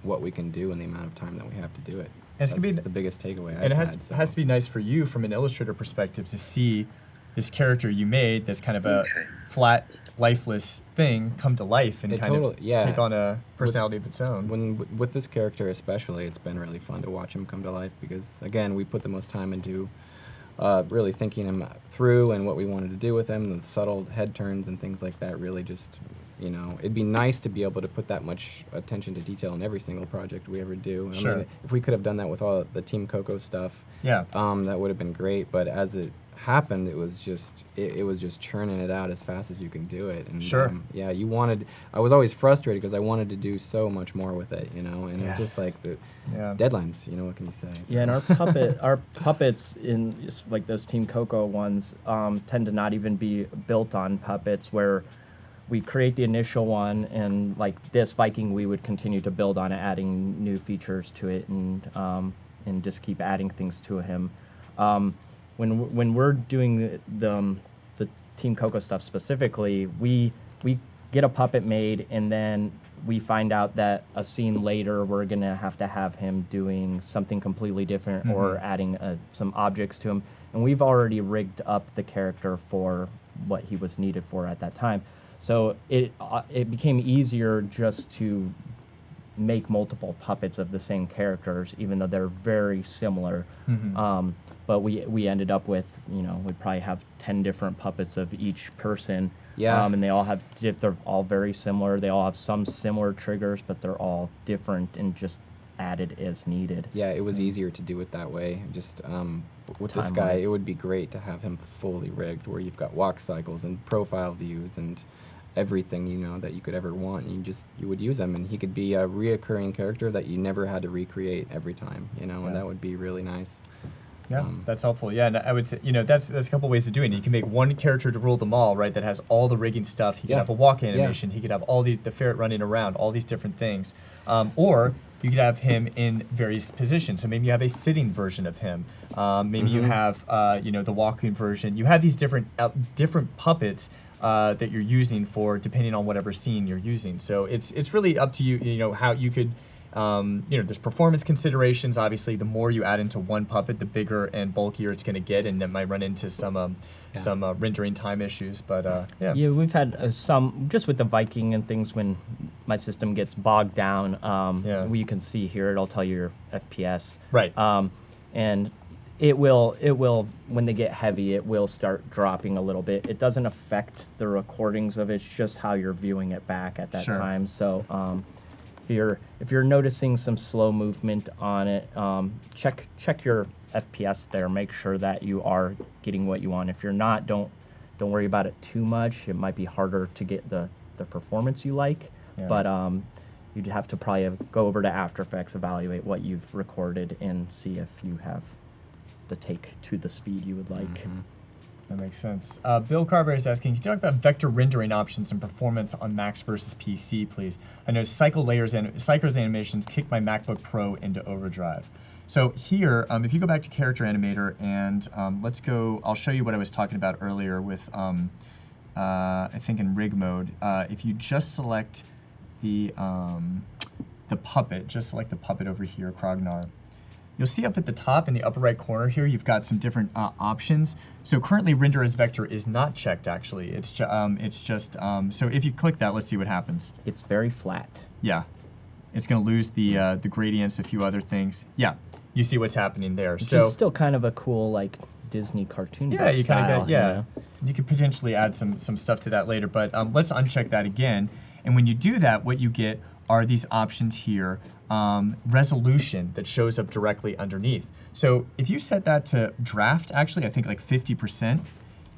what we can do in the amount of time that we have to do it. And it's That's gonna be the biggest takeaway And it has, had. So. has to be nice for you from an illustrator perspective to see this character you made, that's kind of a flat, lifeless thing, come to life and It kind totally- of yeah. take on a personality of its own. With this character especially, it's been really fun to watch him come to life because, again, we put the most time into really thinking him through and what we wanted to do with him, the subtle head turns and things like that really just, it'd be nice to be able to put that much attention to detail in every single project we ever do. Sure. I mean, if we could have done that with all the Team Coco stuff, Yeah. that would have been great, but as it happened, it was just churning it out as fast as you can do it. And Sure. I was always frustrated because I wanted to do so much more with it, and it's just like the deadlines, what can you say? So. Yeah, and our puppets in like those Team Coco ones tend to not even be built on puppets, where we create the initial one, and like this Viking, we would continue to build on it, adding new features to it, and just keep adding things to him. When we're doing the Team Coco stuff specifically, we get a puppet made, and then we find out that a scene later we're gonna have to have him doing something completely different or adding some objects to him, and we've already rigged up the character for what he was needed for at that time. So it became easier just to make multiple puppets of the same characters, even though they're very similar. But we ended up with, we'd probably have 10 different puppets of each person. Yeah. And they're all very similar. They all have some similar triggers, but they're all different and just added as needed. Yeah, it was easier to do it that way. Just with this guy, Time-wise. it would be great to have him fully rigged, where you've got walk cycles and profile views and everything that you could ever want. And you would use him, and he could be a reoccurring character that you never had to recreate every time. And that would be really nice. Yeah, that's helpful. Yeah, and I would say, that's a couple ways of doing it. You can make one character to rule them all, right? That has all the rigging stuff. He could have a walk animation. He could have all the ferret running around, all these different things. Or you could have him in various positions. So maybe you have a sitting version of him. Maybe you have, the walking version. You have these different puppets that you're using for depending on whatever scene you're using. So it's really up to you. How you could. There's performance considerations. Obviously, the more you add into one puppet, the bigger and bulkier it's going to get, and that might run into some rendering time issues. But yeah. Yeah, we've had some just with the Viking and things when my system gets bogged down. You can see here it'll tell you your FPS. Right. And it will when they get heavy, it will start dropping a little bit. It doesn't affect the recordings of it. It's just how you're viewing it back at that time. So. If you're noticing some slow movement on it, check your FPS there. Make sure that you are getting what you want. If you're not, don't worry about it too much. It might be harder to get the performance you like, but you'd have to probably go over to After Effects, evaluate what you've recorded, and see if you have the take to the speed you would like. That makes sense. Bill Carberry is asking, can you talk about vector rendering options and performance on Macs versus PC, please? I know cycles animations kick my MacBook Pro into overdrive. So here, if you go back to Character Animator and I'll show you what I was talking about earlier with, I think in rig mode. If you just select the puppet, over here, Krognar. You'll see up at the top in the upper right corner here, you've got some different options. So currently render as vector is not checked actually. It's just, so if you click that, let's see what happens. It's very flat. Yeah, it's gonna lose the gradients, a few other things. Yeah, you see what's happening there. Which so is still kind of a cool like Disney cartoon. yeah, you kind style, of get, you could potentially add some stuff to that later, but let's uncheck that again. And when you do that, what you get are these options here. Resolution that shows up directly underneath. So if you set that to draft, actually, I think like 50%,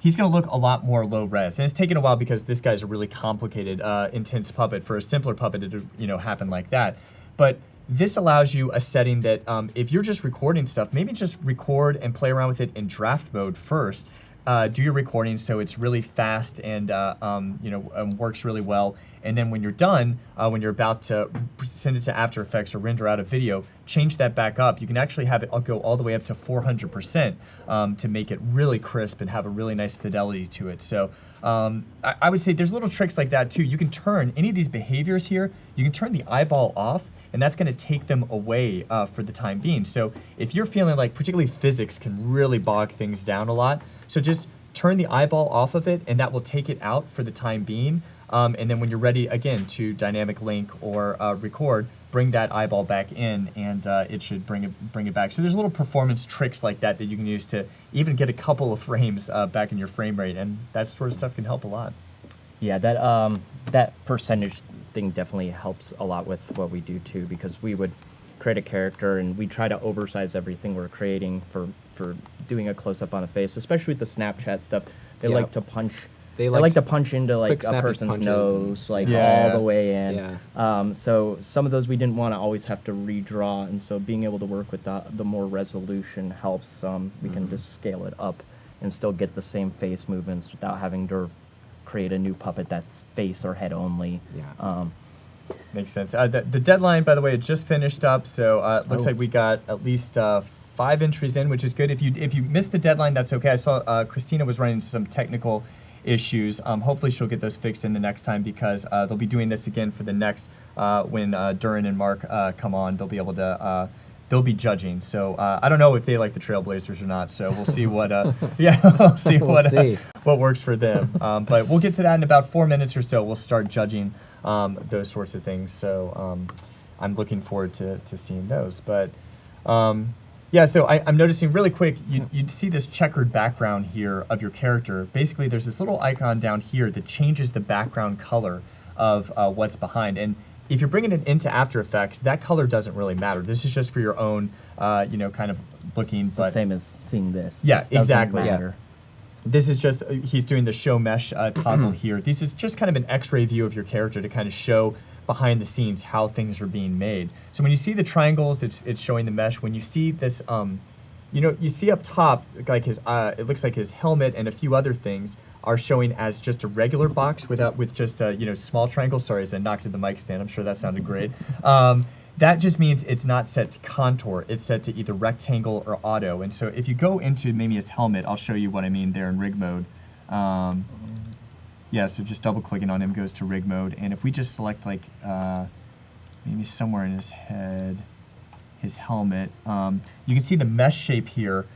he's going to look a lot more low res. And it's taken a while because this guy's a really complicated, intense puppet. For a simpler puppet to happen like that. But this allows you a setting that if you're just recording stuff, maybe just record and play around with it in draft mode first, do your recording so it's really fast and works really well. And then when you're done, when you're about to send it to After Effects or render out a video, change that back up. You can actually have it go all the way up to 400% to make it really crisp and have a really nice fidelity to it. So I would say there's little tricks like that too. You can turn any of these behaviors here, you can turn the eyeball off, and that's going to take them away for the time being. So if you're feeling like particularly physics can really bog things down a lot, so just turn the eyeball off of it and that will take it out for the time being. And then when you're ready again to dynamic link or record, bring that eyeball back in and it should bring it back. So there's little performance tricks like that that you can use to even get a couple of frames back in your frame rate, and that sort of stuff can help a lot. Yeah, that percentage thing definitely helps a lot with what we do too, because we would create a character and we try to oversize everything we're creating for doing a close-up on a face, especially with the Snapchat stuff. They like to punch. They like to punch into like a person's nose, like all the way in. Yeah. So some of those we didn't want to always have to redraw, and so being able to work with the more resolution helps. We can just scale it up and still get the same face movements without having to create a new puppet that's face or head only. Yeah. Makes sense. The deadline, by the way, it just finished up, so it looks like we got at least 5 entries in, which is good. If you missed the deadline, that's okay. I saw Christina was running some technical issues. Hopefully she'll get those fixed in the next time, because they'll be doing this again for the next when Duran and Mark come on. They'll be able to they'll be judging. So I don't know if they like the Trailblazers or not. So we'll see what we'll see what works for them. But we'll get to that in about 4 minutes or so. We'll start judging those sorts of things. So I'm looking forward to seeing those. But yeah, so I'm noticing really quick, you see this checkered background here of your character. Basically, there's this little icon down here that changes the background color of what's behind. And if you're bringing it into After Effects, that color doesn't really matter. This is just for your own, kind of looking. It's the same as seeing this. Yeah, This doesn't exactly. matter. This is just, he's doing the show mesh toggle here. This is just kind of an x-ray view of your character to kind of show behind the scenes how things are being made. So when you see the triangles, it's showing the mesh. When you see this, you see up top, like his, it looks like his helmet and a few other things are showing as just a regular box with just small triangles. Sorry, as I knocked at the mic stand. I'm sure that sounded great. That just means it's not set to contour. It's set to either rectangle or auto. And so if you go into maybe his helmet, I'll show you what I mean there in rig mode. Yeah, so just double clicking on him goes to rig mode. And if we just select like maybe somewhere in his head, his helmet, you can see the mesh shape here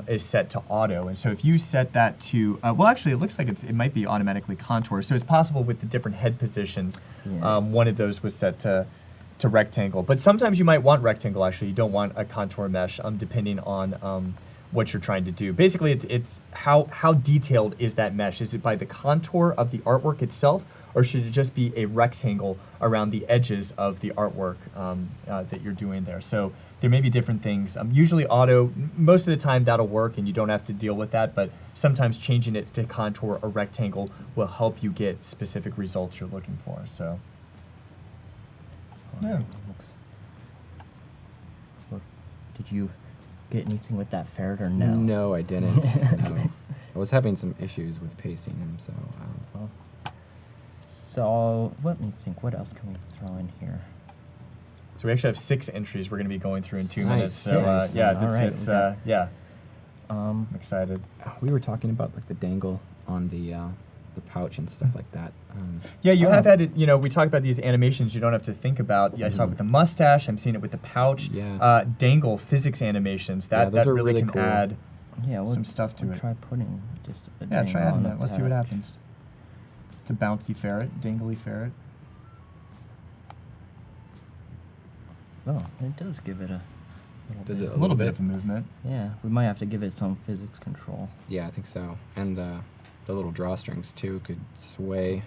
is set to auto. And so if you set that to, well, actually it looks like it might be automatically contour. So it's possible with the different head positions, one of those was set to rectangle. But sometimes you might want rectangle, actually. You don't want a contour mesh, depending on what you're trying to do. Basically, it's how detailed is that mesh? Is it by the contour of the artwork itself, or should it just be a rectangle around the edges of the artwork that you're doing there? So there may be different things. Usually auto, most of the time that'll work and you don't have to deal with that, but sometimes changing it to contour or rectangle will help you get specific results you're looking for. So. Yeah. Did you get anything with that ferret or no? No, I didn't. No. I was having some issues with pasting him, so. So let me think. What else can we throw in here? So we actually have 6 entries we're going to be going through in 2 Nice. minutes. So yeah, I'm excited. We were talking about like the dangle on the pouch and stuff like that. Yeah, you have had it. We talk about these animations you don't have to think about. Yeah, I saw it with the mustache. I'm seeing it with the pouch. Yeah. Dangle physics animations. That those are really can cool. add Yeah, some stuff to we'll it. try putting just a Yeah, try dangle adding on that. the Let's see what pouch. happens. It's a bouncy ferret, dangly ferret. Oh, it does give it a little Does bit. it A little bit of a movement. Yeah, we might have to give it some physics control. Yeah, I think so. And the little drawstrings too could sway.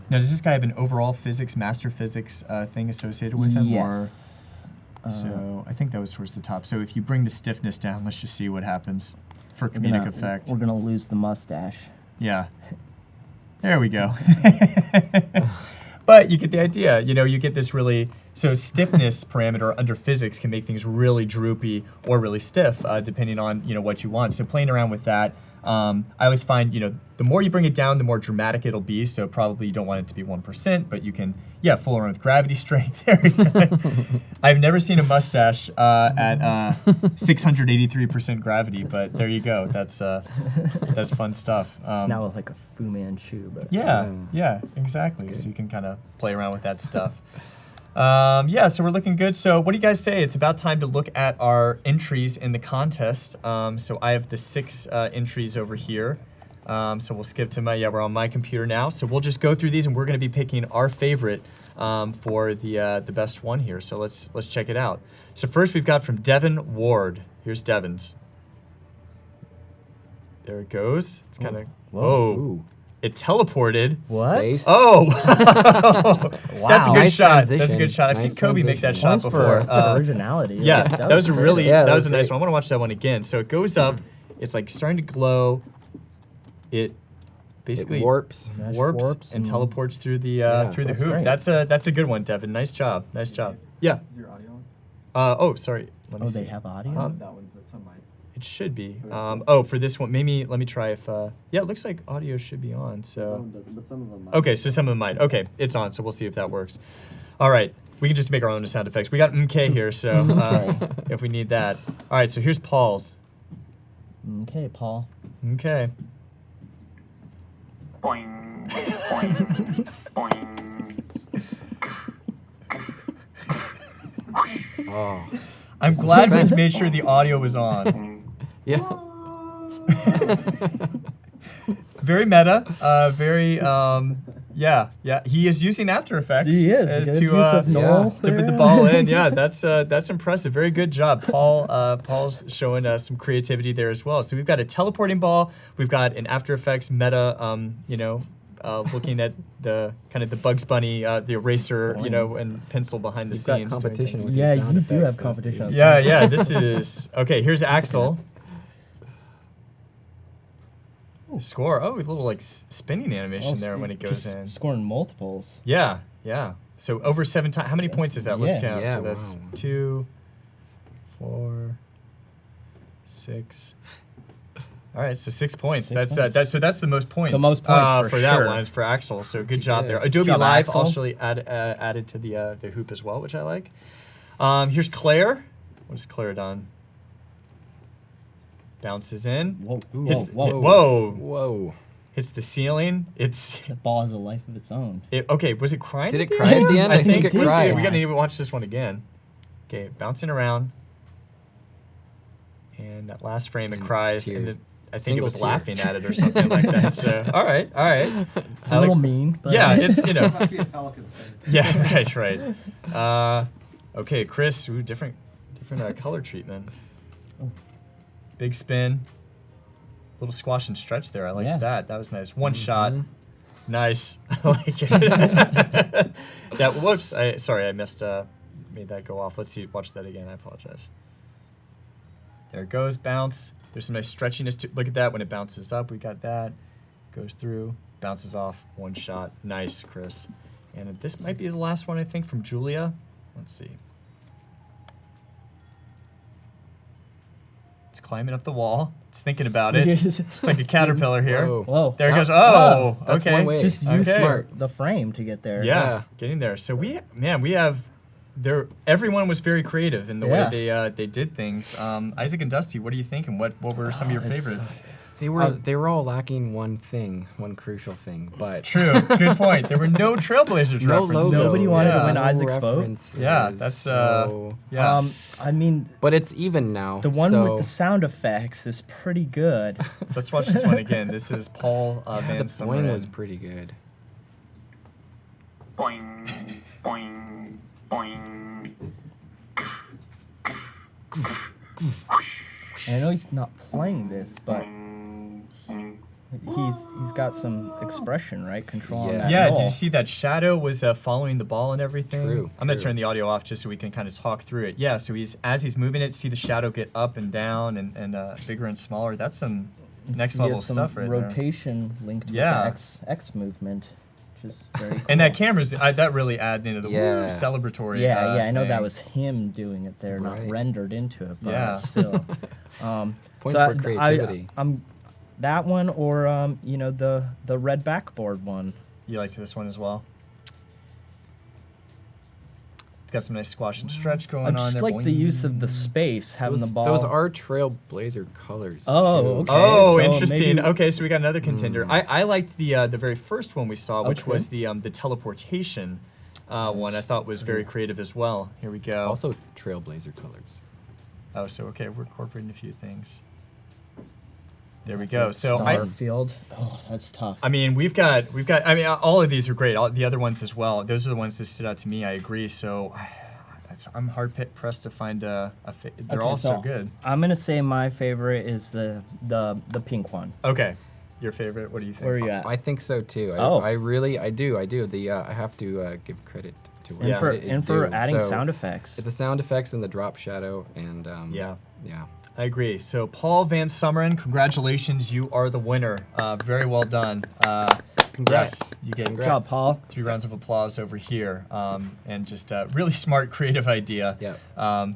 Now, does this guy have an overall physics, master physics thing associated with him? Yes. So I think that was towards the top. So if you bring the stiffness down, let's just see what happens for we're comedic gonna- effect. We're gonna lose the mustache. Yeah. There we go. But you get the idea. You get this really, so stiffness parameter under physics can make things really droopy or really stiff, depending on what you want. So playing around with that I always find, the more you bring it down, the more dramatic it'll be. So probably you don't want it to be 1%, but you can, fool around with gravity strength. I've never seen a mustache at 683% gravity, but there you go. That's fun stuff. It's now like a Fu Manchu, but Yeah, exactly. So you can kind of play around with that stuff. So we're looking good. So what do you guys say? It's about time to look at our entries in the contest. So I have the 6 entries over here. So we'll skip to we're on my computer now. So we'll just go through these and we're going to be picking our favorite for the best one here. So let's check it out. So first we've got from Devin Ward. Here's Devin's. There it goes. It's kind of, whoa. It teleported. What? Space. Oh, that's a good Nice shot. That's a transition. good shot. I've Nice seen Kobe make that transition. shot Points before. for originality. Yeah, that was a great. really Yeah, that that was was a nice great. one. I want to watch that one again. So it goes up. It's like starting to glow. It basically It warps. warps and teleports through the through the that's hoop. great. That's a good one, Devin. Nice job. Nice job. Yeah. Is your audio on? Oh, sorry. Let me Oh, see. they have audio? That one, but some might. It should be. Oh, for this one, maybe let me try if. Yeah, it looks like audio should be on. That So. one doesn't, but some of them might. Okay, so some of them might. Okay, it's on, so we'll see if that works. All right, we can just make our own sound effects. We got MK here, so if we need that. All right, so here's Paul's. Okay, Paul. Okay. Boing, boing, boing. Oh. I'm glad we made sure the audio was on. Yeah. Very meta. Very. Yeah. He is using After Effects. He is. Good to use of null to put the there. ball in. Yeah, that's impressive. Very good job, Paul. Paul's showing us some creativity there as well. So we've got a teleporting ball. We've got an After Effects meta. Looking at the kind of the Bugs Bunny, the eraser, and pencil behind the You've got scenes. doing competition things. with Yeah, your sound you do effects have these competition. days. Yeah. This is okay. Here's Axel. Score. Oh, a little like spinning animation there when it goes just in. Scoring multiples. Yeah. So over 7 times. How many points is that? Let's Yeah. count. Yeah, So that's wow. 2, 4, 6. All right, so 6 points. Six That's points. So that's the most points. The most points for for that sure. one is for Axel. So good job good. there. Adobe Good job, Live Axel. also added to the hoop as well, which I like. Here's Claire. What has Claire done? Bounces in. Whoa, Hits whoa. Whoa. Hits the ceiling. It's The ball has a life of its own. okay. Was it crying? Did at it cry at the end? I think it let's see, cried. we gotta need to watch this one again. Okay, bouncing around. And that last frame, it And cries, tears. and I think it Single was tear. laughing at it or something like that. So, all right. It's a little mean, but Yeah, it's Might be a pelican's face. Yeah, right. Okay, Chris. Ooh, different color treatment. Big spin. Little squash and stretch there. I liked Yeah. that. That was nice. One shot. Nice. I like it. That. Whoops. Sorry, I missed. Made that go off. Let's see. Watch that again. I apologize. There it goes. Bounce. There's some nice stretchiness to. Look at that when it bounces up. We got that. Goes through. Bounces off. One shot. Nice, Chris. And this might be the last one, I think, from Julia. Let's see. It's climbing up the wall. It's thinking about it. It's like a caterpillar here. Whoa. Whoa. There it goes. Oh, Oh, that's okay. one way. Just use Okay. the frame to get there. Yeah, Yeah. getting there. So we have there. Everyone was very creative in the way they did things. Isaac and Dusty, what do you think? And what were some of your favorites? They were all lacking one crucial thing, but True. Good point. There were no Trailblazers no references. logo. Nobody wanted to yeah. win no Isaac's vote. references, Yeah, that's, so- Yeah. I mean, But it's even now. the one so with the sound effects is pretty good. Let's watch this one again. This is Paul yeah, Van the point Summeren. was pretty good. Boing, boing, boing. And I know he's not playing this, but he's got some expression, right? Control on Yeah. that Yeah, roll. did you see that shadow was following the ball and everything? True, I'm gonna true. turn the audio off just so we can kind of talk through it. Yeah, so as he's moving it, see the shadow get up and down and bigger and smaller. That's some next You level have some stuff right there. rotation linked Yeah. with the X movement, which is very cool. And that camera's that really added into the Yeah. celebratory. Yeah, I know that thing. was him doing it there, not Right. rendered into it, but Yeah. still. Points so for creativity. I'm that one or the red backboard one. You liked this one as well? It's got some nice squash and stretch going I on just there. like the use of the space, having the ball. Those are Trailblazer colors. Oh, too. okay. Oh, so interesting. maybe- Okay, so we got another contender. I liked the very first one we saw, which was the teleportation one. I thought was very creative as well. Here we go. Also Trailblazer colors. Oh, so okay, we're incorporating a few things. There we go. So Starfield. Oh, that's tough. I mean, we've got. I mean, all of these are great. All the other ones as well. Those are the ones that stood out to me. I agree. So, I'm hard pressed to find they're all so good. I'm gonna say my favorite is the pink one. Okay, your favorite? What do you think? Where are you at? I think so too. Oh. I do. The I have to give credit to where And for it is and for due. adding So, sound effects. The sound effects and the drop shadow and Yeah. yeah. I agree. So, Paul Van Summeren, congratulations. You are the winner. Very well done. Congrats. Yes, you get Good job, Paul. 3 rounds of applause over here. And just a really smart, creative idea. Yeah.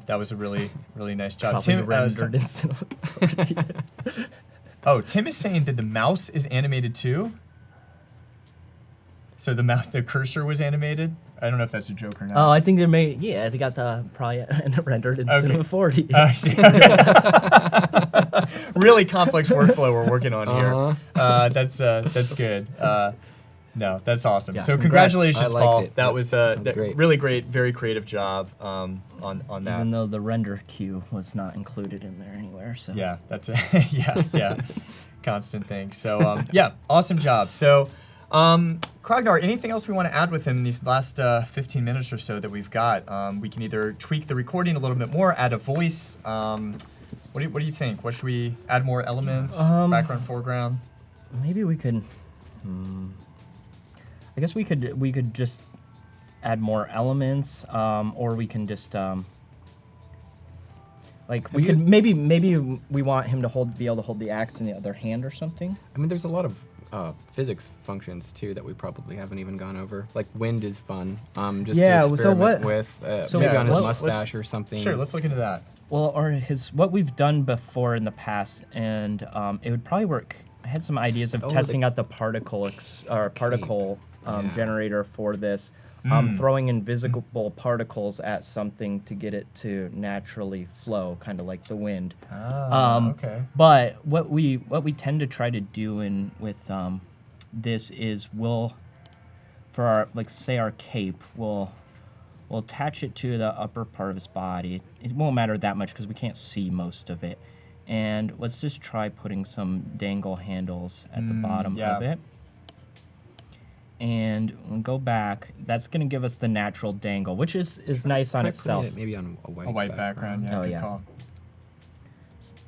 That was a really, really nice job. Probably Tim, rendered instantly. Tim is saying that the mouse is animated too. So the cursor was animated. I don't know if that's a joke or not. Oh, I think they may. Yeah, they got the probably rendered in Cinema 40. I see. Really complex workflow we're working on here. That's good. No, that's awesome. Yeah, so congrats. congratulations, I liked Paul. it. That was great. really great, very creative job on that. Even though the render queue was not included in there anywhere. So Yeah, that's yeah. Constant thing. So yeah, awesome job. So Krognar, anything else we want to add with him these last 15 minutes or so that we've got? We can either tweak the recording a little bit more, add a voice. What do you think? What should we add more elements? Background, foreground? maybe we could. I guess we could just add more elements, or we can just like we could maybe we want him to be able to hold the axe in the other hand or something. I mean, there's a lot of physics functions too that we probably haven't even gone over. Like wind is fun. Just Yeah, to so experiment what- with so maybe yeah, on his let's- mustache or something. Sure, let's look into that. Well, or what we've done before in the past, and it would probably work. I had some ideas of testing out the particle generator for this. Throwing invisible particles at something to get it to naturally flow, kind of like the wind. Okay. But what we tend to try to do with this is for our, like, say our cape, we'll attach it to the upper part of his body. It won't matter that much because we can't see most of it. And let's just try putting some dangle handles at the bottom of it. And we'll go back. That's going to give us the natural dangle, which is nice on Try itself. putting it maybe on a white background. Yeah. Oh, Good yeah. call.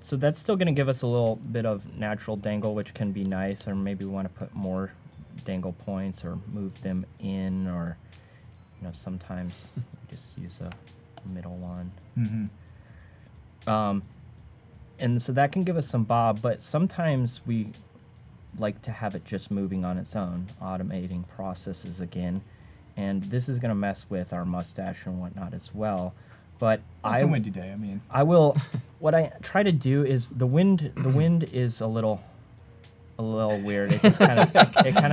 So that's still going to give us a little bit of natural dangle, which can be nice. Or maybe we want to put more dangle points or move them in, or sometimes we just use a middle one. And so that can give us some bob, but sometimes we like to have it just moving on its own, automating processes again. And this is going to mess with our mustache and whatnot as well. But It's a windy day. I mean, I will. What I try to do is the wind. The wind is a little weird. It just kind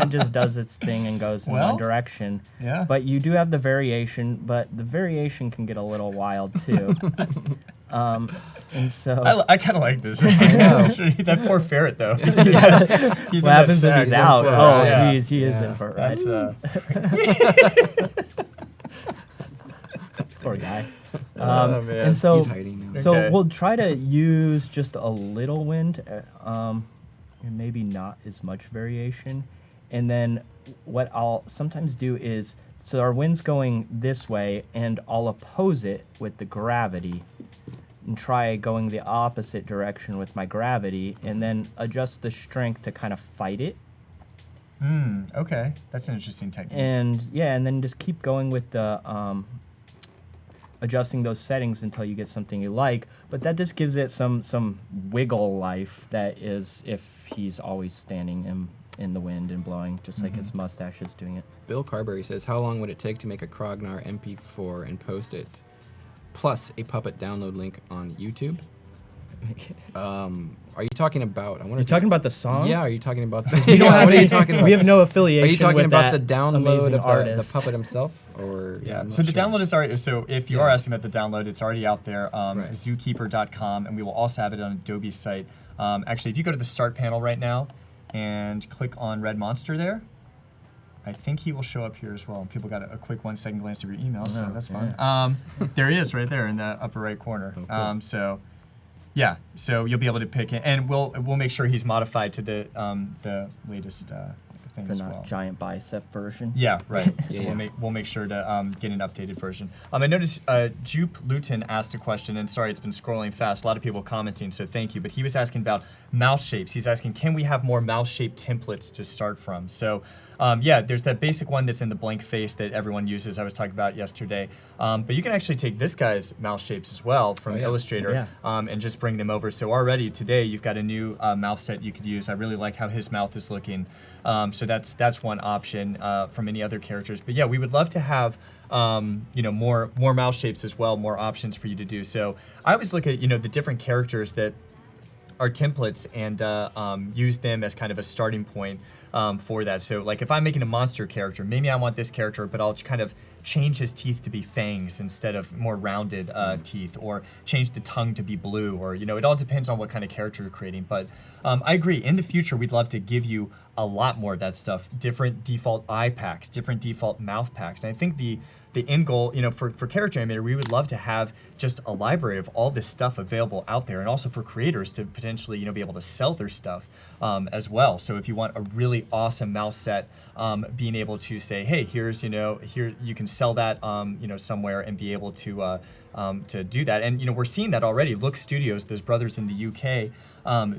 of just does its thing and goes in one direction. Yeah. But you do have the variation, but the variation can get a little wild too. And so I kind of like this. That poor ferret, though. He's in what that happens if sack. he's out? That's, Oh, yeah. geez, he is Yeah. in for it, right? That's Poor guy. man. And so, He's hiding now. so Okay. we'll try to use just a little wind, and maybe not as much variation. And then what I'll sometimes do is, so our wind's going this way, and I'll oppose it with the gravity and try going the opposite direction with my gravity, and then adjust the strength to kind of fight it. Okay, that's an interesting technique. And yeah, and then just keep going with the adjusting those settings until you get something you like. But that just gives it some wiggle life that is if he's always standing in the wind and blowing, just like his mustache is doing it. Bill Carberry says, how long would it take to make a Krognar MP4 and post it? Plus a Puppet download link on YouTube. Are you talking about? I want You're talking about the song? Yeah. Are you talking about? We don't have what are any, you talking about? We have no affiliation. Are you talking with about that the download amazing of the artist. puppet himself, or? Yeah. I'm So not the sure. download is already. So if you Yeah. are asking about the download, it's already out there. Right. Zookeeper.com, and we will also have it on Adobe's site. Actually, if you go to the Start panel right now, and click on Red Monster there, I think he will show up here as well. People got a quick 1 second glance of your email, so that's fine. There he is, right there in the upper right corner. Oh, cool. Yeah, so you'll be able to pick it, and we'll make sure he's modified to the latest thing The as not well. giant bicep version. Yeah, right. So Yeah. we'll make sure to get an updated version. I noticed Jupe Luton asked a question, and sorry, it's been scrolling fast. A lot of people commenting, so thank you. But he was asking about mouth shapes. He's asking, can we have more mouth shape templates to start from? So yeah, there's that basic one that's in the blank face that everyone uses. I was talking about yesterday. But you can actually take this guy's mouth shapes as well from Oh, yeah. Illustrator and just bring them over. So already today you've got a new mouth set you could use. I really like how his mouth is looking. So that's one option from any other characters. But yeah, we would love to have more mouth shapes as well, more options for you to do. So I always look at the different characters that are templates and use them as kind of a starting point for that. So like if I'm making a monster character, maybe I want this character, but I'll kind of change his teeth to be fangs instead of more rounded teeth, or change the tongue to be blue, or it all depends on what kind of character you're creating. But I agree, in the future we'd love to give you a lot more of that stuff, different default eye packs, different default mouth packs. And I think the end goal, for Character Animator, we would love to have just a library of all this stuff available out there, and also for creators to potentially, be able to sell their stuff as well. So if you want a really awesome mouse set, being able to say, hey, here's, here you can sell that, somewhere and be able to do that. And we're seeing that already. Look Studios, those brothers in the UK,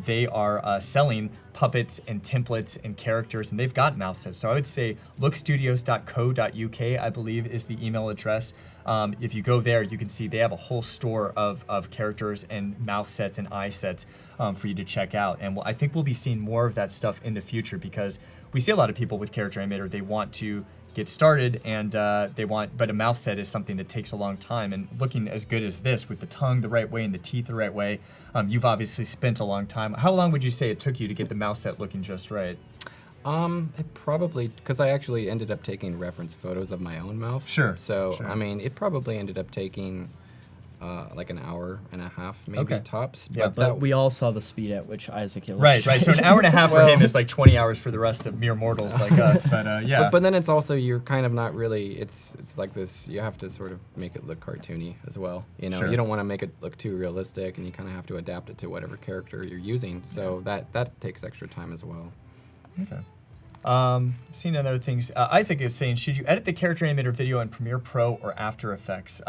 they are selling puppets and templates and characters, and they've got mouse sets. So I would say lookstudios.co.uk, I believe, is the email address. If you go there, you can see they have a whole store of characters and mouth sets and eye sets for you to check out. And I think we'll be seeing more of that stuff in the future, because we see a lot of people with Character Animator, they want to get started and but a mouth set is something that takes a long time. And looking as good as this with the tongue the right way and the teeth the right way, you've obviously spent a long time. How long would you say it took you to get the mouth set looking just right? It probably, because I actually ended up taking reference photos of my own mouth. Sure. So, sure. I mean, it probably ended up taking like an hour and a half, maybe tops. Yeah, But we all saw the speed at which Isaac illustrated. Right. So an hour and a half for him is like 20 hours for the rest of mere mortals like us. But yeah. But then it's also, you're kind of not really, it's like this, you have to sort of make it look cartoony as well. Sure. You don't want to make it look too realistic, and you kind of have to adapt it to whatever character you're using. So that takes extra time as well. Okay. Seeing other things. Isaac is saying, should you edit the Character Animator video in Premiere Pro or After Effects?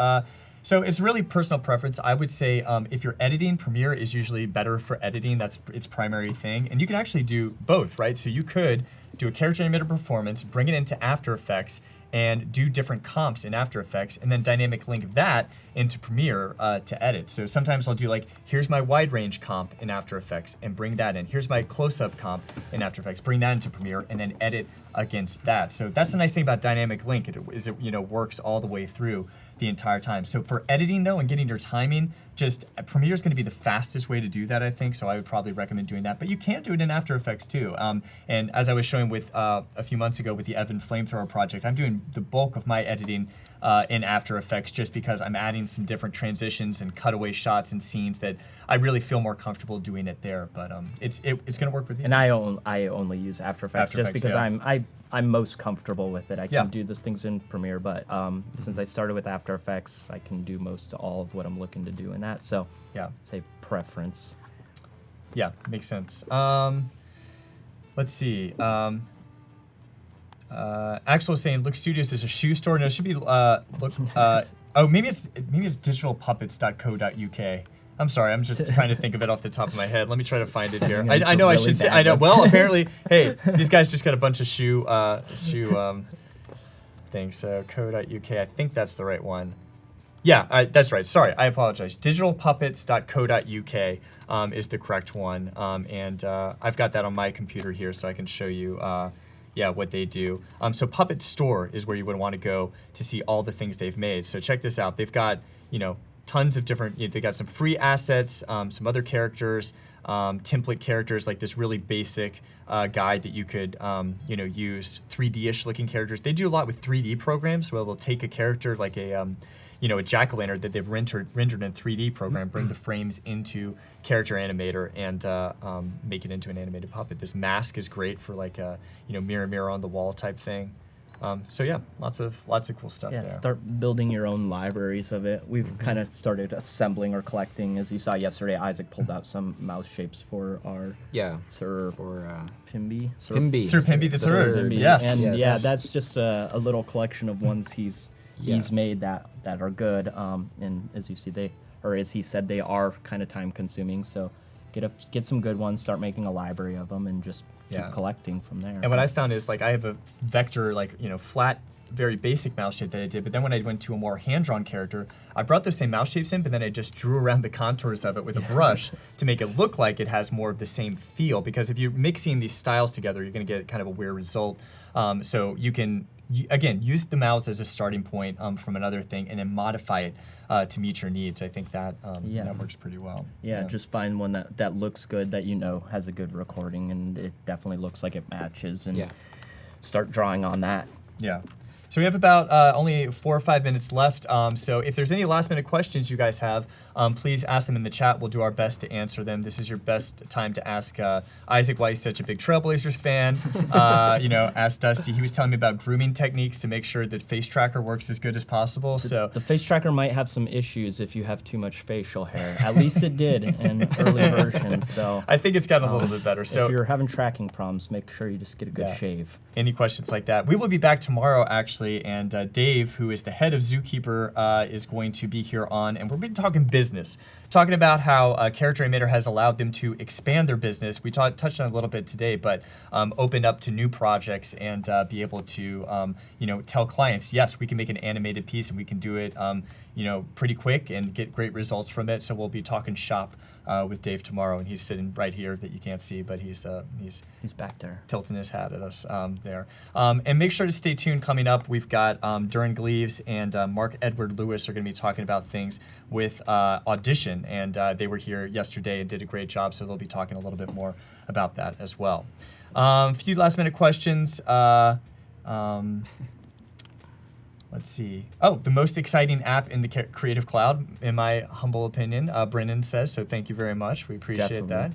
So it's really personal preference. I would say if you're editing, Premiere is usually better for editing. That's its primary thing. And you can actually do both, right? So you could do a Character Animator performance, bring it into After Effects, and do different comps in After Effects, and then dynamic link that into Premiere to edit. So sometimes I'll do like, here's my wide range comp in After Effects and bring that in. Here's my close-up comp in After Effects, bring that into Premiere, and then edit against that. So that's the nice thing about dynamic link, it works all the way through the entire time. So for editing though and getting your timing, just Premiere is going to be the fastest way to do that, I think. So I would probably recommend doing that. But you can do it in After Effects too. And as I was showing with a few months ago with the Evan Flamethrower project, I'm doing the bulk of my editing in After Effects, just because I'm adding some different transitions and cutaway shots and scenes that I really feel more comfortable doing it there. But it's going to work with you. And I only use After Effects After just Effects, because yeah. I'm most comfortable with it. I Yeah. can do those things in Premiere, but since I started with After Effects, I can do most all of what I'm looking to do in that. So Yeah. say preference. Yeah, makes sense. Let's see. Axel is saying, Look Studios is a shoe store. No, it should be maybe it's digitalpuppets.co.uk. I'm sorry, I'm just trying to think of it off the top of my head. Let me try to find it here. Sending I into know I really should say. bad I know. website. Well, apparently, hey, these guys just got a bunch of shoe things. So co.uk. I think that's the right one. Yeah, that's right. Sorry, I apologize. Digitalpuppets.co.uk is the correct one, and I've got that on my computer here, so I can show you. What they do. So Puppet Store is where you would want to go to see all the things they've made. So check this out. They've got, tons of different, they got some free assets, some other characters, template characters, like this really basic guide that you could, use 3D-ish looking characters. They do a lot with 3D programs where they'll take a character like a jack-o'-lantern that they've rendered in 3D program, bring the frames into Character Animator, and make it into an animated puppet. This mask is great for like a mirror on the wall type thing. So yeah, lots of cool stuff there. Start building your own libraries of it. We've kind of started assembling or collecting. As you saw yesterday, Isaac pulled out some mouse shapes for our Sir Pimby. Sir Pimby the Third. Pimby. Yes. And that's just a little collection of ones he's made that are good. And as you see, as he said, they are kind of time consuming. So get some good ones, start making a library of them, and just keep collecting from there. And what I found is, like, I have a vector, flat, very basic mouse shape that I did, but then when I went to a more hand-drawn character, I brought those same mouse shapes in, but then I just drew around the contours of it with a brush to make it look like it has more of the same feel, because if you're mixing these styles together, you're going to get kind of a weird result. So you can, again, use the mouse as a starting point from another thing, and then modify it to meet your needs. I think that that works pretty well. Yeah, just find one that looks good, that has a good recording, and it definitely looks like it matches, and start drawing on that. Yeah. So we have about only 4 or 5 minutes left. So if there's any last minute questions you guys have, please ask them in the chat. We'll do our best to answer them. This is your best time to ask Isaac why he's such a big Trailblazers fan. Ask Dusty. He was telling me about grooming techniques to make sure that face tracker works as good as possible. The face tracker might have some issues if you have too much facial hair. At least it did in early versions. So I think it's gotten a little bit better. So if you're having tracking problems, make sure you just get a good shave. Any questions like that? We will be back tomorrow, actually, and Dave, who is the head of Zookeeper, is going to be here on, and we're going to be talking business, talking about how Character Animator has allowed them to expand their business. We touched on it a little bit today, but open up to new projects and be able to, tell clients, yes, we can make an animated piece and we can do it, pretty quick and get great results from it. So we'll be talking shop with Dave tomorrow, and he's sitting right here that you can't see, but he's back there tilting his hat at us there. And make sure to stay tuned. Coming up, we've got Duran Gleaves and Mark Edward Lewis are going to be talking about things with Audition, and they were here yesterday and did a great job, so they'll be talking a little bit more about that as well. A few last minute questions. Let's see. Oh, the most exciting app in the Creative Cloud, in my humble opinion, Brennan says, so thank you very much. We appreciate that.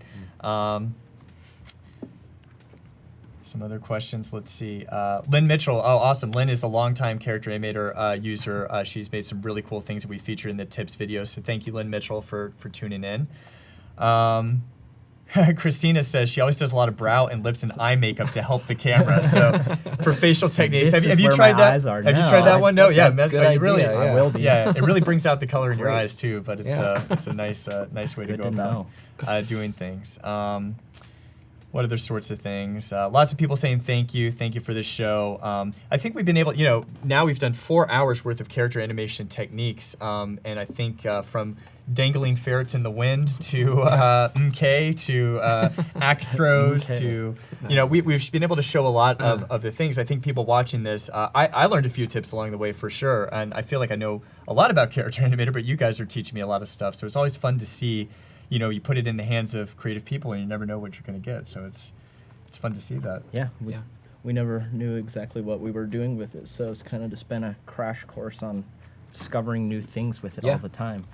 Some other questions. Let's see. Lynn Mitchell. Oh, awesome. Lynn is a longtime Character Animator user. She's made some really cool things that we featured in the tips video, so thank you, Lynn Mitchell, for tuning in. Christina says she always does a lot of brow and lips and eye makeup to help the camera. So for facial techniques, have you tried that? Have you tried that one? No, yeah, I will be. Yeah, it really brings out the color in your eyes too. But it's a nice way to go about doing things. What other sorts of things? Lots of people saying thank you for this show. I think we've been able, now we've done 4 hours worth of character animation techniques, and I think from dangling ferrets in the wind to MK to axe throws to, we've been able to show a lot of the things. I think people watching this, I learned a few tips along the way for sure, and I feel like I know a lot about Character Animator, but you guys are teaching me a lot of stuff, so it's always fun to see. You put it in the hands of creative people, and you never know what you're going to get. So it's fun to see that. Yeah, we never knew exactly what we were doing with it, so it's kind of just been a crash course on discovering new things with it all the time.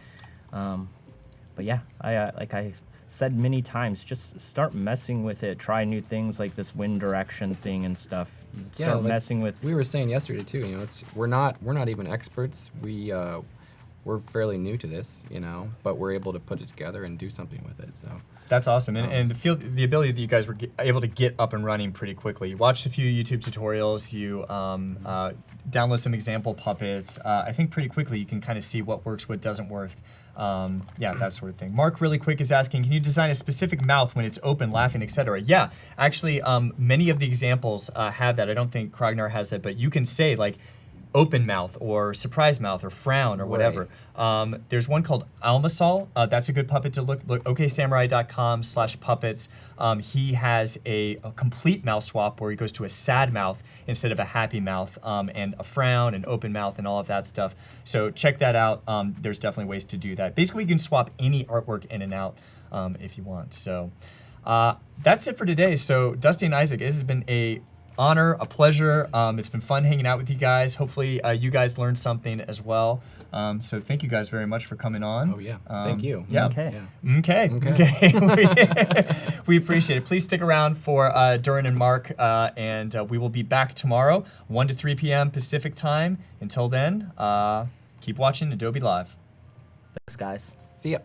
But yeah, like I said many times, just start messing with it. Try new things like this wind direction thing and stuff. Start messing with. We were saying yesterday too. We're not even experts. We're fairly new to this, but we're able to put it together and do something with it. So that's awesome, and the ability that you guys were able to get up and running pretty quickly. You watched a few YouTube tutorials. You download some example puppets. I think pretty quickly you can kind of see what works, what doesn't work. That sort of thing. Mark, really quick, is asking, can you design a specific mouth when it's open, laughing, etc.? Yeah, actually, many of the examples have that. I don't think Kragnar has that, but you can say, like, open mouth or surprise mouth or frown or whatever. There's one called Almasol. That's a good puppet to look. oksamurai.com/puppets. He has a complete mouth swap where he goes to a sad mouth instead of a happy mouth, and a frown and open mouth and all of that stuff. So check that out. There's definitely ways to do that. Basically, you can swap any artwork in and out if you want. So that's it for today. So Dusty and Isaac, this has been a honor, a pleasure. It's been fun hanging out with you guys. Hopefully you guys learned something as well. So thank you guys very much for coming on. Oh yeah, thank you. Yeah. Okay. Yeah. Okay. We appreciate it. Please stick around for Duran and Mark, and we will be back tomorrow, 1 to 3 p.m. Pacific time. Until then, keep watching Adobe Live. Thanks, guys. See ya.